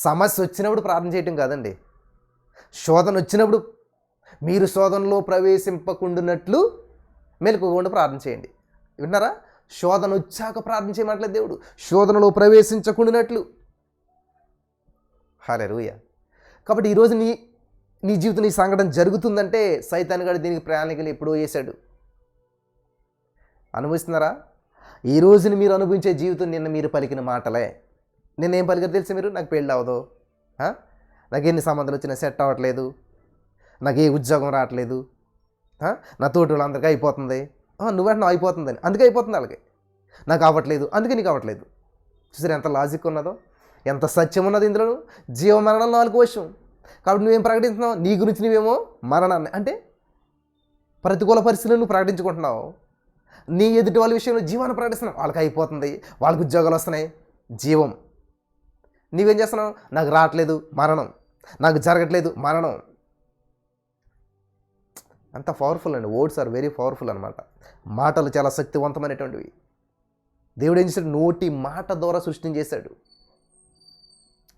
సమస్య వచ్చినప్పుడు ప్రార్థన చేయటం కాదండి, శోధన వచ్చినప్పుడు మీరు శోధనలో ప్రవేశింపకుండానట్లు మెలకువగా ప్రార్థన చేయండి. విన్నారా? శోధన వచ్చాక ప్రార్థన చేయమంటలేదు దేవుడు, శోధనలో ప్రవేశించకుండానట్లు. హల్లెలూయా. కాబట్టి ఈరోజు నీ జీవితం ఈ సంఘటన జరుగుతుందంటే సైతాన్ గాడు దీనికి ప్రణాళికలు ఎప్పుడో వేశాడు. అనుభవిస్తున్నారా? ఈ రోజుని మీరు అనుభవించే జీవితం నిన్న మీరు పలికిన మాటలే. నేనేం పలికారు తెలుసు మీరు, నాకు పెళ్ళి అవ్వదు, నాకు ఎన్ని సంబంధాలు వచ్చినా సెట్ అవ్వట్లేదు, నాకు ఏ ఉద్యోగం రావట్లేదు, నా తోటి వాళ్ళందరికీ అయిపోతుంది, నువ్వంటే అయిపోతుందని అందుకే అయిపోతుంది వాళ్ళకి, నాకు అవ్వట్లేదు అందుకే నీకు అవ్వట్లేదు. చూసారు ఎంత లాజిక్ ఉన్నదో, ఎంత సత్యం ఉన్నది ఇందులో. జీవ మరణం 4 వశం. కాబట్టి నువ్వేం ప్రకటిస్తున్నావు, నీ గురించి నువ్వేమో మరణాన్ని అంటే ప్రతికూల పరిస్థితులను నువ్వు ప్రకటించుకుంటున్నావు. నీ ఎదుటి వాళ్ళ విషయంలో జీవాన్ని ప్రకటిస్తున్నావు. వాళ్ళకి అయిపోతుంది, వాళ్ళకి ఉద్యోగాలు వస్తున్నాయి, జీవం. నీవేం చేస్తున్నావు? నాకు రావట్లేదు, మరణం. నాకు జరగట్లేదు, మరణం. అంత పవర్ఫుల్ అండి. వర్డ్స్ ఆర్ వెరీ పవర్ఫుల్ అనమాట. మాటలు చాలా శక్తివంతమైనటువంటివి. దేవుడు ఏం చేశాడు? నోటి మాట ద్వారా సృష్టిని చేశాడు,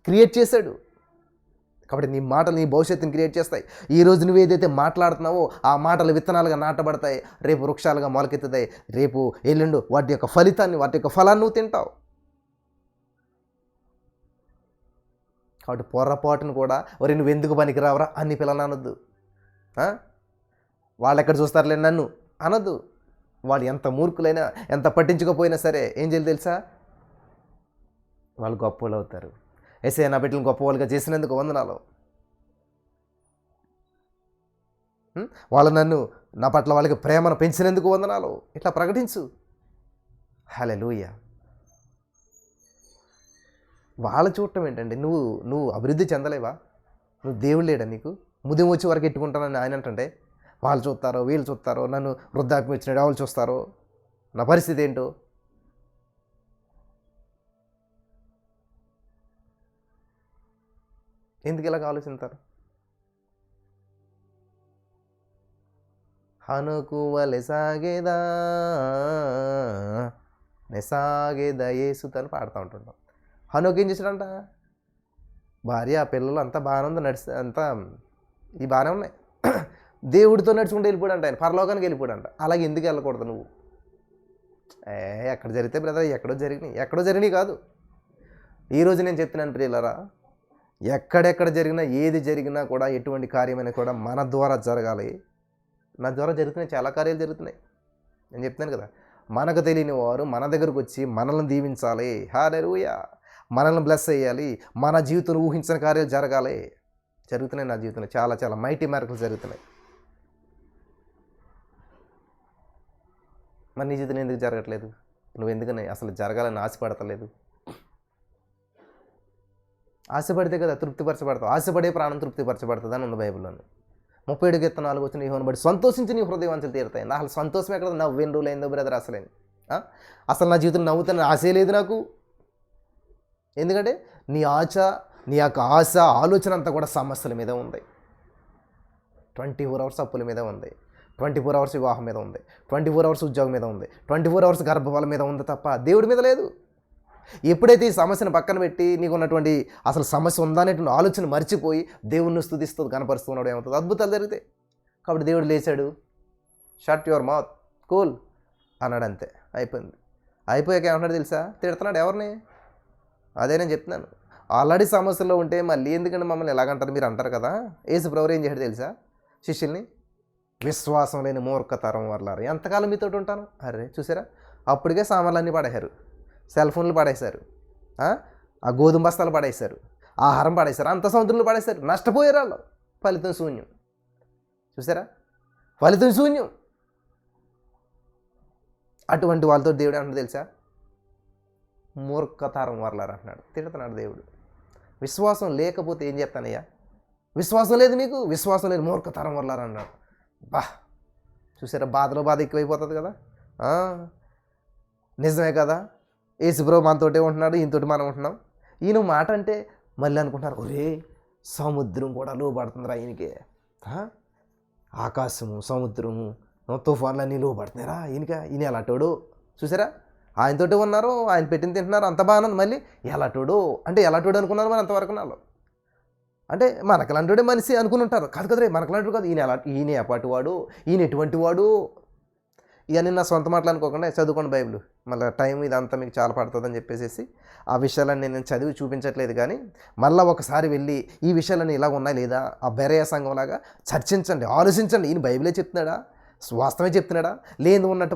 క్రియేట్ చేశాడు. కాబట్టి నీ మాటలు నీ భవిష్యత్తుని క్రియేట్ చేస్తాయి. ఈరోజు నువ్వు ఏదైతే మాట్లాడుతున్నావో ఆ మాటలు విత్తనాలుగా నాటబడతాయి, రేపు వృక్షాలుగా మొలకెత్తుతాయి, రేపు ఎల్లుండు వాటి యొక్క ఫలితాన్ని, వాటి యొక్క ఫలాన్ని నువ్వు తింటావు. కాబట్టి పొరపాటును కూడా ఒరే నువ్వు ఎందుకు పనికిరావరా అన్ని పిల్లనొద్దు. వాళ్ళు ఎక్కడ చూస్తారులే నన్ను అనొద్దు. వాళ్ళు ఎంత మూర్ఖులైనా, ఎంత పట్టించుకోపోయినా సరే ఏం చేయాలి తెలుసా? వాళ్ళు గొప్పవాళ్ళు అవుతారు. యేసయ్య నా బిడ్డలను గొప్పవాళ్ళుగా చేసినందుకు వందనాలు. వాళ్ళు నన్ను, నా పట్ల వాళ్ళకి ప్రేమను పెంచినందుకు వందనాలు. ఇట్లా ప్రకటించు. హల్లెలూయా. వాళ్ళ చూడటం ఏంటండి? నువ్వు అభివృద్ధి చెందలేవా? నువ్వు దేవుడు లేడా నీకు? ముదిం వచ్చి వరకు ఎట్టుకుంటానని ఆయన అంటే వాళ్ళు చూస్తారో, వీళ్ళు చూస్తారో, నన్ను వృద్ధాప్యం వచ్చినాడు వాళ్ళు చూస్తారో, నా పరిస్థితి ఏంటో. ఎందుకు ఇలాగ ఆలోచిస్తారు? హనుకువలె సాగేదా నెసాగేదా యేసుతని పాడుతూ ఉంటుంటాం. హనుకు ఏం చేశాడంట? భార్య పిల్లలు అంతా బాగానే ఉంది, అంతా ఈ బాగానే ఉన్నాయి. దేవుడితో నడుచుకుంటూ వెళ్ళిపోయాడంట, ఆయన పరలోకానికి వెళ్ళిపోయాడంట. అలాగే ఎందుకు వెళ్ళకూడదు నువ్వు? ఎక్కడ జరిగితే బ్రదర్, ఎక్కడో జరిగినాయి కాదు. ఈరోజు నేను చెప్తున్నాను ప్రియులారా, ఎక్కడెక్కడ జరిగినా, ఏది జరిగినా కూడా, ఎటువంటి కార్యమైనా కూడా మన ద్వారా జరగాలి. నా ద్వారా జరుగుతున్నాయి, చాలా కార్యాలు జరుగుతున్నాయి. నేను చెప్తున్నాను కదా, మనకు తెలియని వారు మన దగ్గరకు వచ్చి మనల్ని దీవించాలి. హల్లెలూయా. మనల్ని బ్లెస్ చేయాలి. మన జీవితంలో ఊహించిన కార్యాలు జరగాలి. జరుగుతున్నాయి నా జీవితంలో చాలా చాలా మైటీ మ్యారకల్స్ జరుగుతున్నాయి. మరి నీ జీవితం ఎందుకు జరగట్లేదు? నువ్వు ఎందుకని అసలు జరగాలని ఆశపడతలేదు? ఆశపడితే కదా తృప్తిపరచబడతావు. ఆశపడే ప్రాణం తృప్తిపరచబడుతుంది అని ఉంది బైబిల్లోని. 37:4 వచ్చిన యెహోవాను బట్టి సంతోషించి నీ హృదయ వాంఛలు తీరుతాయి. నా అసలు సంతోషం ఎక్కడ? నవ్వు ఎన్ని రోజులైందో బ్రదర్ అసలేని. అసలు నా జీవితం నవ్వుతున్న ఆశే లేదు నాకు. ఎందుకంటే నీ యొక్క ఆశ ఆలోచన అంతా కూడా సమస్యల మీద ఉంది. 24 అవర్స్ అప్పుల మీద ఉంది, 24 అవర్స్ వివాహం మీద ఉంది, 24 అవర్స్ ఉద్యోగం మీద ఉంది, 24 అవర్స్ గర్భఫలం మీద ఉంది తప్ప దేవుడి మీద లేదు. ఎప్పుడైతే ఈ సమస్యను పక్కన పెట్టి నీకు ఉన్నటువంటి అసలు సమస్య ఉందనేటువంటి ఆలోచన మర్చిపోయి దేవుణ్ణి స్తుతిస్తూ కనపరుస్తున్నాడు, ఏమవుతుంది? అద్భుతాలు జరిగితే. కాబట్టి దేవుడు లేచాడు, షట్ యువర్ మౌత్, కూల్ అన్నాడు, అంతే అయిపోయింది. అయిపోయాక ఏమన్నాడు తెలుసా? తిడుతున్నాడు ఎవరిని? అదే నేను చెప్తున్నాను. ఆల్రెడీ సమస్యలో ఉంటే మళ్ళీ ఎందుకంటే మమ్మల్ని ఎలాగంటారు మీరు అంటారు కదా. యేసు ప్రభువు ఏం చేశాడు తెలుసా? శిష్యుల్ని విశ్వాసం లేని మూర్ఖతరం వల్ల ఎంతకాలం మీతో ఉంటాను? అరే చూసారా, అప్పటికే సామాన్లన్నీ పడేశారు, సెల్ ఫోన్లు పడేశారు, ఆ గోధుమ బస్తాలు పడేశారు, ఆహారం పడేశారు, అంత సముద్రంలో పడేశారు, నష్టపోయారు వాళ్ళు. ఫలితం శూన్యం. చూసారా, ఫలితం శూన్యం. అటువంటి వాళ్ళతో దేవుడు అంటున్నాడు తెలుసా? మూర్ఖతరం వర్లారు అంటున్నాడు, తిడుతున్నాడు దేవుడు. విశ్వాసం లేకపోతే ఏం చెప్తానయ్యా? విశ్వాసం లేదు మీకు, విశ్వాసం లేదు మూర్ఖతరం వర్లారు అన్నాడు. బా చూసారా, బాధలో బాధ ఎక్కువైపోతుంది కదా. నిజమే కదా, యేసుప్రభు మనతోటే ఉంటున్నాడు, ఈయనతోటి మనం ఉంటున్నాం. ఈయన మాట అంటే మళ్ళీ అనుకుంటున్నారు, ఒరే సముద్రం కూడా లోబడుతుందిరా ఈయనకే. ఆకాశము, సముద్రము, తుఫాన్లన్నీ లోబడుతున్నారా ఈయన ఎలాంటోడు? చూసారా, ఆయనతోటి ఉన్నారు, ఆయన పెట్టింది తింటున్నారు, అంత బాగుంది. మళ్ళీ ఎలాంటోడు అంటే ఎలాంటోడు అనుకున్నారు మరి అంతవరకు నాలో. అంటే మనకలాంటి మనిషి అనుకుని ఉంటారు. కాదు కదరే, మనకలాంటి కాదు, ఈయన ఎపాటి వాడు, ఈయన ఎటువంటి వాడు. ఇవన్నీ నా సొంత మాటలు అనుకోకుండా చదువుకోండి బైబిల్. మళ్ళీ టైం ఇదంతా మీకు చాలా పడుతుందని చెప్పేసి ఆ విషయాలన్నీ నేను చదివి చూపించట్లేదు. కానీ మళ్ళీ ఒకసారి వెళ్ళి ఈ విషయాలన్నీ ఇలాగ ఉన్నాయి లేదా ఆ బెరయ సంఘంలాగా చర్చించండి, ఆలోచించండి. ఈయన బైబిలే చెప్తున్నాడా, వాస్తవమే చెప్తున్నాడా? లేదు ఉన్నట్టు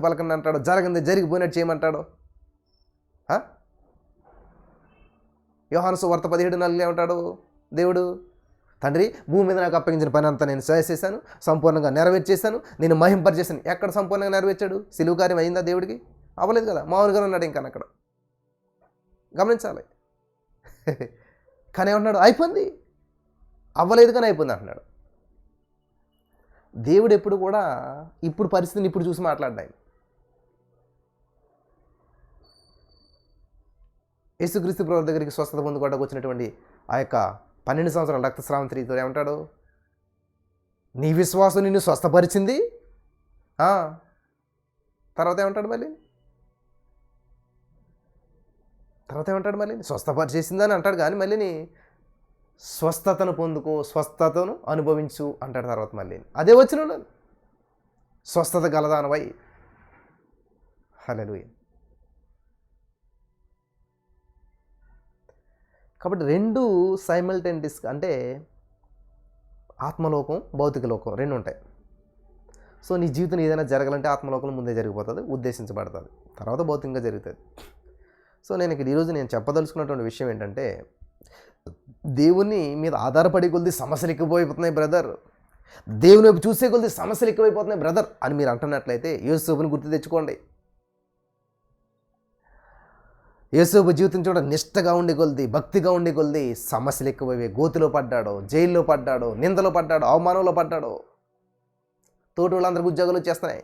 పలకండి అంటాడు, జరిగింది జరిగిపోయినట్టు చేయమంటాడు. యోహాను సువార్త 17:4 ఏమంటాడు దేవుడు? తండ్రి, భూమి మీద నాకు అప్పగించిన పని అంతా నేను చేసేసాను, సంపూర్ణంగా నెరవేర్చేశాను, నేను మహింపరిచేశాను. ఎక్కడ సంపూర్ణంగా నెరవేర్చాడు? సిలువ కార్యం అయిందా దేవుడికి? అవ్వలేదు కదా, మామూలుగా ఉన్నాడు ఇంకా అక్కడ. గమనించాలి. కానీ ఏమంటున్నాడు? అయిపోయింది, అవ్వలేదు కానీ అయిపోయింది అంటున్నాడు. దేవుడు ఎప్పుడు కూడా ఇప్పుడు పరిస్థితిని ఇప్పుడు చూసి మాట్లాడ్డాయి. యేసుక్రీస్తు ప్రభువు దగ్గరికి స్వస్థత పొందుకోవడానికి వచ్చినటువంటి ఆ యొక్క 12 సంవత్సరాల రక్తస్రావం స్త్రీతో ఏమంటాడు? నీ విశ్వాసం నిన్ను స్వస్థపరిచింది. తర్వాత ఏమంటాడు మళ్ళీ? స్వస్థపరిచేసిందని అంటాడు, కానీ మళ్ళీని స్వస్థతను పొందుకో, స్వస్థతను అనుభవించు అంటాడు. తర్వాత మళ్ళీ అదే వచ్చిన స్వస్థత గలదానవై. హల్లెలూయా. కాబట్టి రెండు సైమల్టేనియస్గా, అంటే ఆత్మలోకం, భౌతిక లోకం రెండు ఉంటాయి. సో నీ జీవితం ఏదైనా జరగాలంటే ఆత్మలోకం ముందే జరిగిపోతుంది, ఉద్దేశించబడుతుంది, తర్వాత భౌతికంగా జరుగుతుంది. సో ఈరోజు నేను చెప్పదలుచుకున్నటువంటి విషయం ఏంటంటే, దేవుని మీద ఆధారపడి కొద్ది సమస్యలు ఎక్కువైపోతున్నాయి బ్రదర్, దేవుని వైపు చూసే కొద్ది సమస్యలు ఎక్కువైపోతున్నాయి బ్రదర్ అని మీరు అంటున్నట్లయితే యేసుని గుర్తు తెచ్చుకోండి. యేసోబు జీవితం చూడ నిష్టగా ఉండే కొద్ది, భక్తిగా ఉండే కొద్ది సమస్యలు ఎక్కువైపోయి గోతిలో పడ్డాడు, జైల్లో పడ్డాడు, నిందలో పడ్డాడు, అవమానంలో పడ్డాడు. తోటి వాళ్ళందరికీ ఉద్యోగాలు వచ్చేస్తున్నాయి,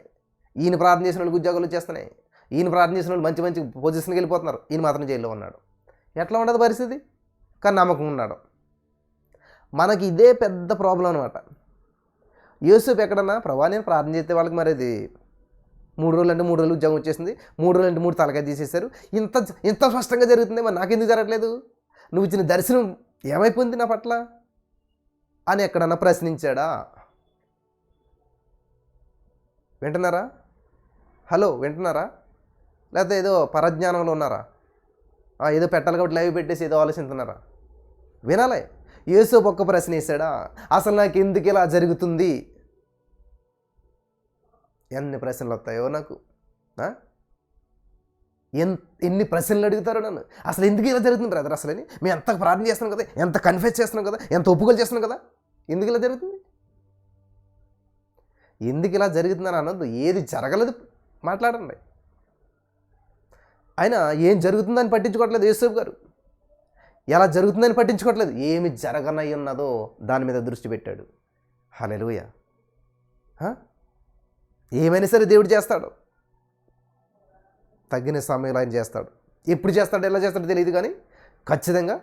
ఈయన ప్రార్థన చేసిన వాళ్ళకి ఉద్యోగాలు వచ్చేస్తున్నాయి, ఈయన ప్రార్థన చేసిన వాళ్ళు మంచి మంచి పొజిషన్కి వెళ్ళిపోతున్నారు, ఈయన మాత్రం జైల్లో ఉన్నాడు. ఎట్లా ఉండదు పరిస్థితి? కానీ నమ్మకం ఉన్నాడు. మనకి ఇదే పెద్ద ప్రాబ్లం అనమాట. యేసోబు ఎక్కడన్నా ప్రభా నేను ప్రార్థన చేస్తే వాళ్ళకి మరి అది 3 రోజులు అంటే 3 రోజులు ఉద్యోగం వచ్చేసింది, 3 రోజులు అంటే 3 తలకాయ తీసేశారు, ఇంత స్పష్టంగా జరుగుతుంది, మరి నాకెందుకు జరగట్లేదు, నువ్వు ఇచ్చిన దర్శనం ఏమైపోయింది నా పట్ల అని ఎక్కడన్నా ప్రశ్నించాడా? వింటున్నారా? హలో, వింటున్నారా? లేకపోతే ఏదో పరజ్ఞానంలో ఉన్నారా? ఏదో పెట్టాలి కాబట్టి లైవ్ పెట్టేసి ఏదో ఆలోచిస్తున్నారా? వినాలే. యేసోబు ఒక్క ప్రశ్న వేసాడా? అసలు నాకు ఎందుకు ఇలా జరుగుతుంది? ఎన్ని ప్రశ్నలు వస్తాయో నాకు. ఎన్ని ప్రశ్నలు అడుగుతారో నన్ను. అసలు ఎందుకు ఇలా జరుగుతుంది బ్రదర్? అసలు మేము ఎంత ప్రార్థన చేస్తున్నాం కదా, ఎంత కన్ఫెస్ చేస్తున్నాం కదా, ఎంత ఒప్పుకోలు చేస్తున్నాం కదా, ఎందుకు ఇలా జరుగుతుంది? ఎందుకు ఇలా జరుగుతుందని అన్నది, ఏది జరగలేదు మాట్లాడండి. ఆయన ఏం జరుగుతుందని పట్టించుకోవట్లేదు యేసోబు గారు, ఎలా జరుగుతుందని పట్టించుకోవట్లేదు, ఏమి జరగనై ఉన్నదో దాని మీద దృష్టి పెట్టాడు. హల్లెలూయా. ఏమైనా సరే దేవుడు చేస్తాడు, తగ్గిన సమయంలో ఆయన చేస్తాడు. ఎప్పుడు చేస్తాడు, ఎలా చేస్తాడో తెలియదు, కానీ ఖచ్చితంగా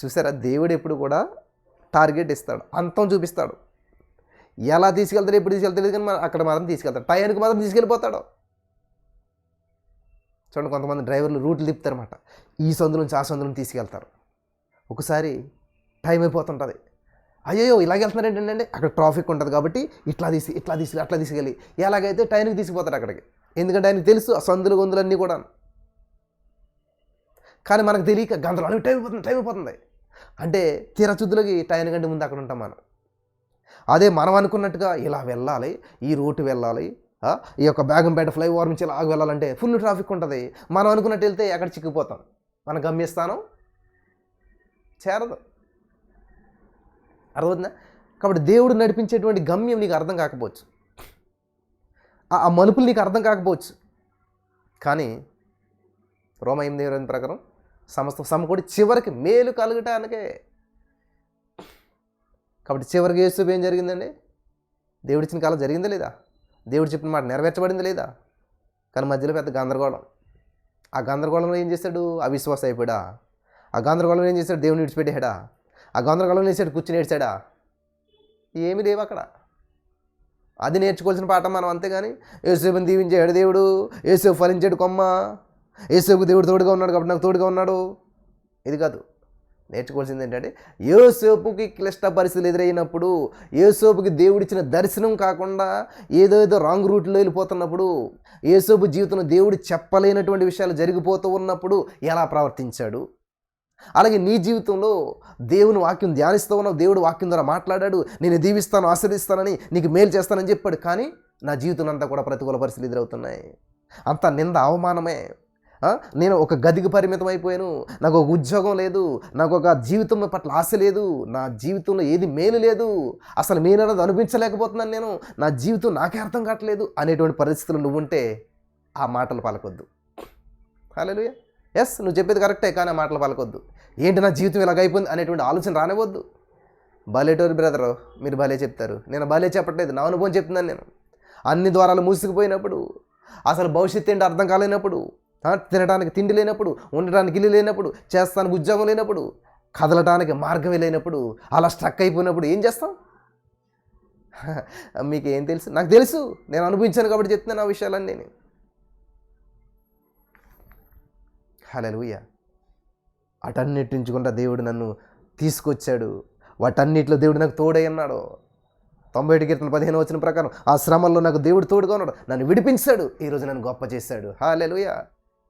చూసారా, దేవుడు ఎప్పుడు కూడా టార్గెట్ ఇస్తాడు, అంతం చూపిస్తాడు. ఎలా తీసుకెళ్తాడు, ఎప్పుడు తీసుకెళ్తాడు తెలియదు, కానీ అక్కడ మాత్రం తీసుకెళ్తాడు, టైంకి మాత్రం తీసుకెళ్ళిపోతాడు. చూడండి, కొంతమంది డ్రైవర్లు రూట్లు తిప్పుతారన్నమాట, ఈ సందు నుంచి ఆ సందు నుంచి తీసుకెళ్తారు. ఒకసారి టైం అయిపోతుంటుంది, అయ్యో ఇలాగ వెళ్తున్నారు ఏంటంటే అక్కడ ట్రాఫిక్ ఉంటుంది కాబట్టి ఇట్లా తీసుకెళ్ళి ఎలాగైతే టైంకి తీసుకుపోతాడు అక్కడికి. ఎందుకంటే ఆయనకు తెలుసు ఆ సందులు గొంతులన్నీ కూడా. కానీ మనకు తెలియక గందరగోళం టైం అయిపోతుంది అంటే తీరచుద్దులకి టైం కంటే ముందు అక్కడ ఉంటాం మనం. అదే మనం అనుకున్నట్టుగా ఇలా వెళ్ళాలి, ఈ రూట్ వెళ్ళాలి, ఈ యొక్క బేగంపేట ఫ్లైఓవర్ నుంచి ఇలాగ వెళ్ళాలంటే ఫుల్ ట్రాఫిక్ ఉంటుంది. మనం అనుకున్నట్టు వెళ్తే అక్కడ చిక్కిపోతాం, మన గమ్యస్థానం చేరదు. అర్థమవుతుందా? కాబట్టి దేవుడు నడిపించేటువంటి గమ్యం నీకు అర్థం కాకపోవచ్చు, ఆ మలుపులు నీకు అర్థం కాకపోవచ్చు, కానీ రోమా 8:20 ప్రకారం సమస్త సమకూడి చివరికి మేలు కలుగటానికే. కాబట్టి చివరికి యేసోబు ఏం జరిగిందండి? దేవుడిచ్చిన కాలం జరిగిందా లేదా? దేవుడు చెప్పిన మాట నెరవేర్చబడిందా లేదా? కానీ మధ్యలో పెద్ద గందరగోళం. ఆ గందరగోళంలో ఏం చేశాడు? అవిశ్వాస అయిపోయాడా? ఆ గందరగోళంలో ఏం చేశాడు? దేవుని విడిచిపెట్టాడా? ఆ గందరగోళంలో వేసాడు, కూర్చుని ఏడ్చాడా? ఏమీ లేవు అక్కడ. అది నేర్చుకోవాల్సిన పాఠం మనం, అంతేగాని యేసోబుని దీవించాడు దేవుడు, యేసోబు ఫలించాడు కొమ్మ, యేసోబుకు దేవుడు తోడుగా ఉన్నాడు కాబట్టి నాకు తోడుగా ఉన్నాడు, ఇది కాదు. నేర్చుకోవాల్సింది ఏంటంటే, యేసోబుకి క్లిష్ట పరిస్థితులు ఎదురైనప్పుడు, యేసోబుకి దేవుడిచ్చిన దర్శనం కాకుండా ఏదేదో రాంగ్ రూట్లో వెళ్ళిపోతున్నప్పుడు, యేసోబు జీవితంలో దేవుడు చెప్పలేనటువంటి విషయాలు జరిగిపోతూ ఉన్నప్పుడు ఎలా ప్రవర్తించాడు. అలాగే నీ జీవితంలో దేవుని వాక్యం ధ్యానిస్తూ ఉన్నావు, దేవుడు వాక్యం ద్వారా మాట్లాడాడు, నేను దీవిస్తాను, ఆశీర్వదిస్తానని, నీకు మేలు చేస్తానని చెప్పాడు, కానీ నా జీవితం అంతా కూడా ప్రతికూల పరిస్థితులు ఎదురవుతున్నాయి, అంతా నింద అవమానమే. నేను ఒక గదికి పరిమితం అయిపోయాను, నాకు ఒక ఉద్యోగం లేదు, నాకు ఒక జీవితం పట్ల ఆశ లేదు, నా జీవితంలో ఏది మేలు లేదు, అసలు మేలు అనేది అనిపించలేకపోతున్నాను, నేను నా జీవితం నాకే అర్థం కావట్లేదు అనేటువంటి పరిస్థితులు నువ్వు ఉంటే ఆ మాటలు పలకొద్దు. హల్లెలూయా. ఎస్, నువ్వు చెప్పేది కరెక్టే, కానీ ఆ మాటలు పలకొద్దు. ఏంటి నా జీవితం ఇలాగైపోయింది అనేటువంటి ఆలోచన రానివ్వద్దు. భలేటోరు బ్రదరు, మీరు భలే చెప్తారు. నేను భలే చెప్పట్లేదు, నా అనుభవం చెప్తున్నాను నేను. అన్ని ద్వారాలు మూసుకుపోయినప్పుడు, అసలు భవిష్యత్తు ఏంటి అర్థం కాలేనప్పుడు, తినడానికి తిండి లేనప్పుడు, ఉండటానికి ఇల్లు లేనప్పుడు, చేస్తానికి ఉద్యోగం లేనప్పుడు, కదలటానికి మార్గమే లేనప్పుడు, అలా స్ట్రక్ అయిపోయినప్పుడు ఏం చేస్తాం? మీకు ఏం తెలుసు? నాకు తెలుసు, నేను అనుభవించాను కాబట్టి చెప్తున్నాను ఆ విషయాలన్నీ నేను. హల్లెలూయా. అటన్నిటి నుంచి కూడా దేవుడు నన్ను తీసుకొచ్చాడు. వాటన్నిటిలో దేవుడు నాకు తోడై ఉన్నాడు. 90:15 ప్రకారం ఆ శ్రమల్లో నాకు దేవుడు తోడుగా ఉన్నాడు, నన్ను విడిపించాడు, ఈరోజు నన్ను గొప్ప చేశాడు. హల్లెలూయా.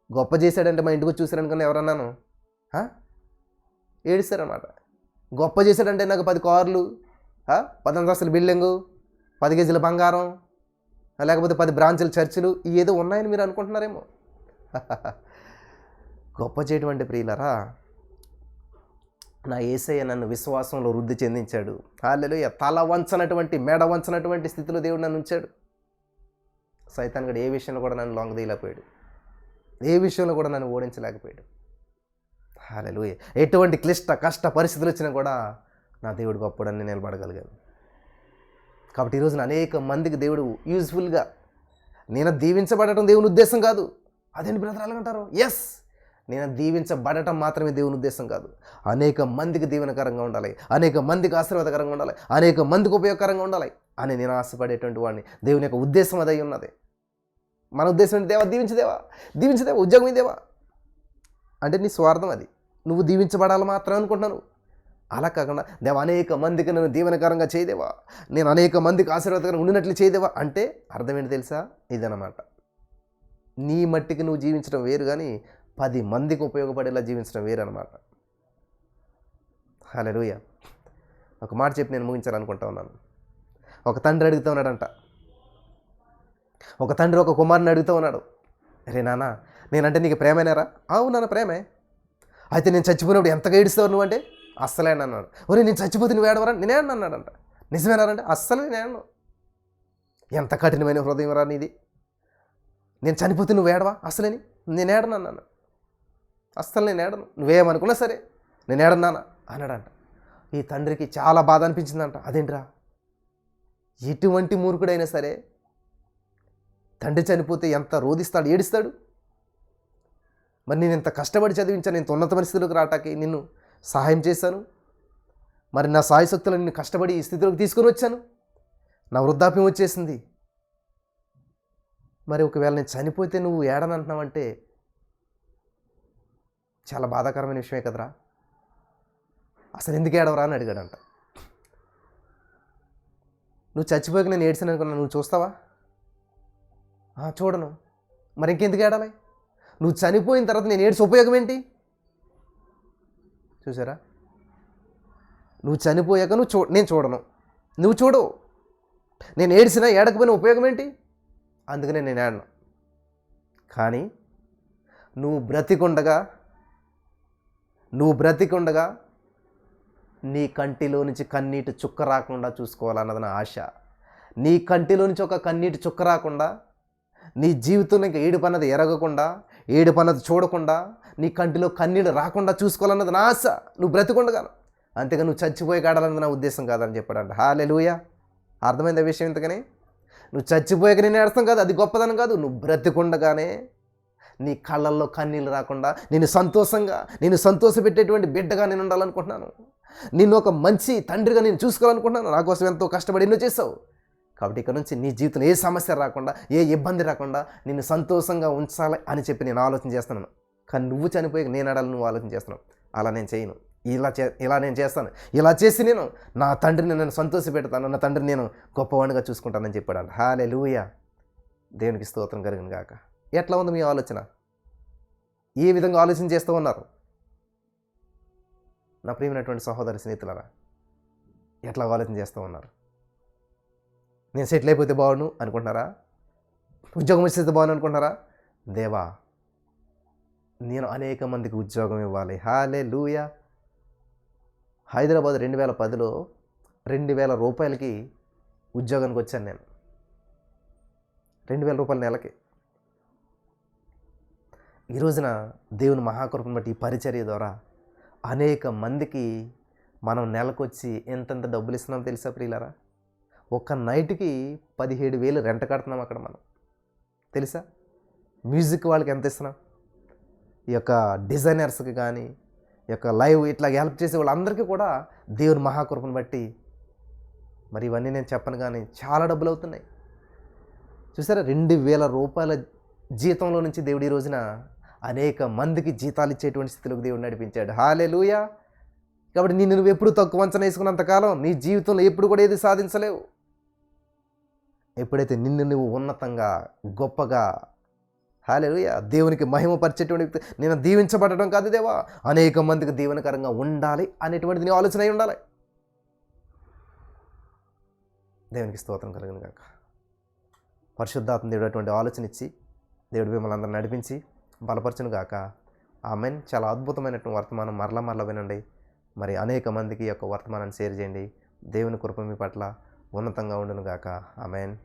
గొప్ప చేశాడంటే మా ఇంటికి చూశారనుకున్నా ఎవరన్నాను ఏడుస్తారన్నమాట. గొప్ప చేశాడంటే నాకు 10 కార్లు, 10 అంతస్తుల బిల్డింగు, 10 కేజీల బంగారం, లేకపోతే 10 బ్రాంచుల చర్చిలు ఏదో ఉన్నాయని మీరు అనుకుంటున్నారేమో. గొప్ప చేయడం అంటే ప్రియులారా, నా యేసయ్య నన్ను విశ్వాసంలో వృద్ధి చెందించాడు. హల్లెలూయా. తల వంచనటువంటి, మెడ వంచనటువంటి స్థితిలో దేవుడు నన్ను ఉంచాడు. సైతాన్ గడు ఏ విషయంలో కూడా నన్ను లొంగదీయలేకపోయాడు, ఏ విషయంలో కూడా నన్ను ఓడించలేకపోయాడు. హల్లెలూయా. ఎటువంటి క్లిష్ట కష్ట పరిస్థితులు వచ్చినా కూడా నా దేవుడు గొప్పడని నిలబడగలిగాను. కాబట్టి ఈరోజున అనేక మందికి దేవుడు యూజ్ఫుల్గా, నేను దీవించబడటం దేవుని ఉద్దేశం కాదు. అదేంటి బ్రదర్ అలాగంటారు? ఎస్, నేను దీవించబడటం మాత్రమే దేవుని ఉద్దేశం కాదు. అనేక మందికి దీవెనకరంగా ఉండాలి, అనేక మందికి ఆశీర్వాదకరంగా ఉండాలి, అనేక మందికి ఉపయోగకరంగా ఉండాలి అని నేను ఆశపడేటువంటి వాడిని. దేవుని యొక్క ఉద్దేశం అదై ఉన్నది. మన ఉద్దేశం ఏంటి? దేవా దీవించదేవా, దీవించదేవా, ఉద్యోగం ఇదేవా అంటే నీ స్వార్థం అది. నువ్వు దీవించబడాలి మాత్రం అనుకుంటున్నాను. అలా కాకుండా దేవా అనేక మందికి నన్ను దీవెనకరంగా చేయదేవా, నేను అనేక మందికి ఆశీర్వాదకరంగా ఉండినట్లు చేయదేవా అంటే అర్థం ఏంటి తెలుసా? ఇదన్నమాట. నీ మట్టికి నువ్వు జీవించడం వేరు, కానీ 10 మందికి ఉపయోగపడేలా జీవించడం వేరు అనమాట. హల్లెలూయా. ఒక మాట చెప్పి నేను ముగించాలనుకుంటా ఉన్నాను. ఒక తండ్రి అడుగుతూ ఉన్నాడంట, ఒక తండ్రి ఒక కుమారుని అడుగుతూ ఉన్నాడు, అరే నాన్న నేనంటే నీకు ప్రేమేనారా? అవును నాన్న ప్రేమే. అయితే నేను చచ్చిపోయినప్పుడు ఎంతగా ఏడుస్తావు నువ్వు అంటే? అస్సలే అన్నాడు. ఒరే నేను చచ్చిపోతే నువ్వు ఏడవరా? నేనే అన్నాడంట. నిజమేనారంటే? అస్సలే నేనేను. ఎంత కఠినమైన హృదయం రా నీది, నేను చనిపోతే నువ్వు ఏడవా? అసలేని నేను ఏడనన్నాను, అస్సలు నేను ఏడను, నువ్వేమనుకున్నా సరే నేను ఏడన్నానా అన్నాడంట. ఈ తండ్రికి చాలా బాధ అనిపించిందంట. అదేంట్రా, ఎటువంటి మూర్ఖుడైనా సరే తండ్రి చనిపోతే ఎంత రోధిస్తాడు, ఏడుస్తాడు. మరి నేను ఇంత కష్టపడి చదివించాను, ఇంత ఉన్నత పరిస్థితులకు రావటానికి నిన్ను సహాయం చేశాను, మరి నా సాయశక్తులు నిన్ను కష్టపడి ఈ స్థితిలోకి తీసుకొని వచ్చాను, నా వృద్ధాప్యం వచ్చేసింది, మరి ఒకవేళ నేను చనిపోతే నువ్వు ఏడనంటున్నావంటే చాలా బాధాకరమైన విషయమే కదరా, అసలు ఎందుకు ఏడవరా అని అడిగాడంట. నువ్వు చచ్చిపోయాక నేను ఏడ్చాను అనుకున్నా, నువ్వు చూస్తావా? చూడను. మరి ఇంకెందుకు ఏడాలి? నువ్వు చనిపోయిన తర్వాత నేను ఏడ్చి ఉపయోగం ఏంటి? చూసారా, నువ్వు చనిపోయాక నేను చూడను, నువ్వు చూడవు, నేను ఏడ్చినా ఏడకపోయినా ఉపయోగం ఏంటి? అందుకనే నేను ఏడను. కానీ నువ్వు బ్రతికుండగా నీ కంటిలో నుంచి కన్నీటి చుక్క రాకుండా చూసుకోవాలన్నది నా ఆశ. నీ కంటిలో నుంచి ఒక కన్నీటి చుక్క రాకుండా, నీ జీవితంలో ఇంకా ఏడుపన్నది ఎరగకుండా, ఏడుపన్నది చూడకుండా, నీ కంటిలో కన్నీళ్ళు రాకుండా చూసుకోవాలన్నది నా ఆశ, నువ్వు బ్రతికుండగాను. అంతేగా నువ్వు చచ్చిపోయి కాడాలన్నది నా ఉద్దేశం కాదని చెప్పాడంట. హల్లెలూయా. అర్థమైంది ఆ విషయం ఇంతకని? నువ్వు చచ్చిపోయాక నేను ఏడతాం కాదు, అది గొప్పదనం కాదు. నువ్వు బ్రతికుండగానే నీ కళ్ళల్లో కన్నీళ్ళు రాకుండా, నేను సంతోషపెట్టేటువంటి బిడ్డగా నేను ఉండాలనుకుంటున్నాను, నిన్ను ఒక మంచి తండ్రిగా నేను చూసుకోవాలనుకుంటున్నాను. నా కోసం ఎంతో కష్టపడి ఎన్నో చేసావు. కాబట్టి ఇక్కడ నుంచి నీ జీవితంలో ఏ సమస్య రాకుండా, ఏ ఇబ్బంది రాకుండా నిన్ను సంతోషంగా ఉంచాలి అని చెప్పి నేను ఆలోచన చేస్తున్నాను. కానీ నువ్వు చనిపోయాక నేను ఆడాలని నువ్వు ఆలోచన చేస్తున్నావు. అలా నేను చేయను. ఇలా నేను చేస్తాను. ఇలా చేసి నేను నా తండ్రిని నేను సంతోషపెడతాను, నా తండ్రిని నేను గొప్పవాడిగా చూసుకుంటానని చెప్పాడు. హల్లెలూయా. దేవునికి స్తోత్రం కలుగును గాక. ఎట్లా ఉంది మీ ఆలోచన? ఏ విధంగా ఆలోచన చేస్తూ ఉన్నారు నా ప్రియమైనటువంటి సహోదరి స్నేహితులారా? ఎట్లా ఆలోచన చేస్తూ ఉన్నారు? నేను సెటిల్ అయిపోతే బాగుండు అనుకుంటున్నారా? ఉద్యోగం ఇస్తే బాగుండు అనుకుంటున్నారా? దేవా నేను అనేక మందికి ఉద్యోగం ఇవ్వాలి. హల్లెలూయా. హైదరాబాద్ 2010లో 2000 రూపాయలకి ఉద్యోగానికి వచ్చాను నేను. 2000 రూపాయల నెలకి. ఈ రోజున దేవుని మహాకృపను బట్టి ఈ పరిచర్య ద్వారా అనేక మందికి మనం నెలకొచ్చి ఎంతెంత డబ్బులు ఇస్తున్నాం తెలుసా ప్రియులారా? ఒక్క నైట్‌కి 17,000 రెంట్ కడుతున్నాం అక్కడ మనం. తెలుసా? మ్యూజిక్ వాళ్ళకి ఎంత ఇస్తున్నాం? ఈ యొక్క డిజైనర్స్‌కి కానీ, ఈ యొక్క లైవ్ ఇట్లా హెల్ప్ చేసే వాళ్ళందరికీ కూడా దేవుని మహాకృపను బట్టి మరి ఇవన్నీ నేను చెప్పను గానీ చాలా డబ్బులవుతున్నాయి. చూసారా? రూ. 2,000 జీతంలో నుంచి దేవుడు ఈ రోజున అనేక మందికి జీతాలు ఇచ్చేటువంటి స్థితిలోకి దేవుడు నడిపించాడు. హల్లెలూయా! కాబట్టి నిన్ను నువ్వెప్పుడు తక్కువ అంచనా వేసుకున్నంత కాలం నీ జీవితంలో ఎప్పుడు కూడా ఏది సాధించలేవు. ఎప్పుడైతే నిన్ను నువ్వు ఉన్నతంగా, గొప్పగా హల్లెలూయా దేవునికి మహిమపరిచేటువంటి వ్యక్తి, నేను దీవించబడడం కాదు దేవా, అనేక మందికి దీవెనకరంగా ఉండాలి అనేటువంటిది నీ ఆలోచన అయి ఉండాలి. దేవునికి స్తోత్రం కలుగును గాక. పరిశుద్ధాత్మ దేవుడు అటువంటి ఆలోచన ఇచ్చి దేవుడు మిమ్మల్ని అందరూ నడిపించి బలపరచును గాక. ఆమెన్. చాలా అద్భుతమైనటువంటి వర్తమానం మరలా వినండి. మరి అనేక మందికి ఈ యొక్క వర్తమానాన్ని షేర్ చేయండి. దేవుని కృప మీ పట్ల ఉన్నతంగా ఉండును గాక. ఆమెన్.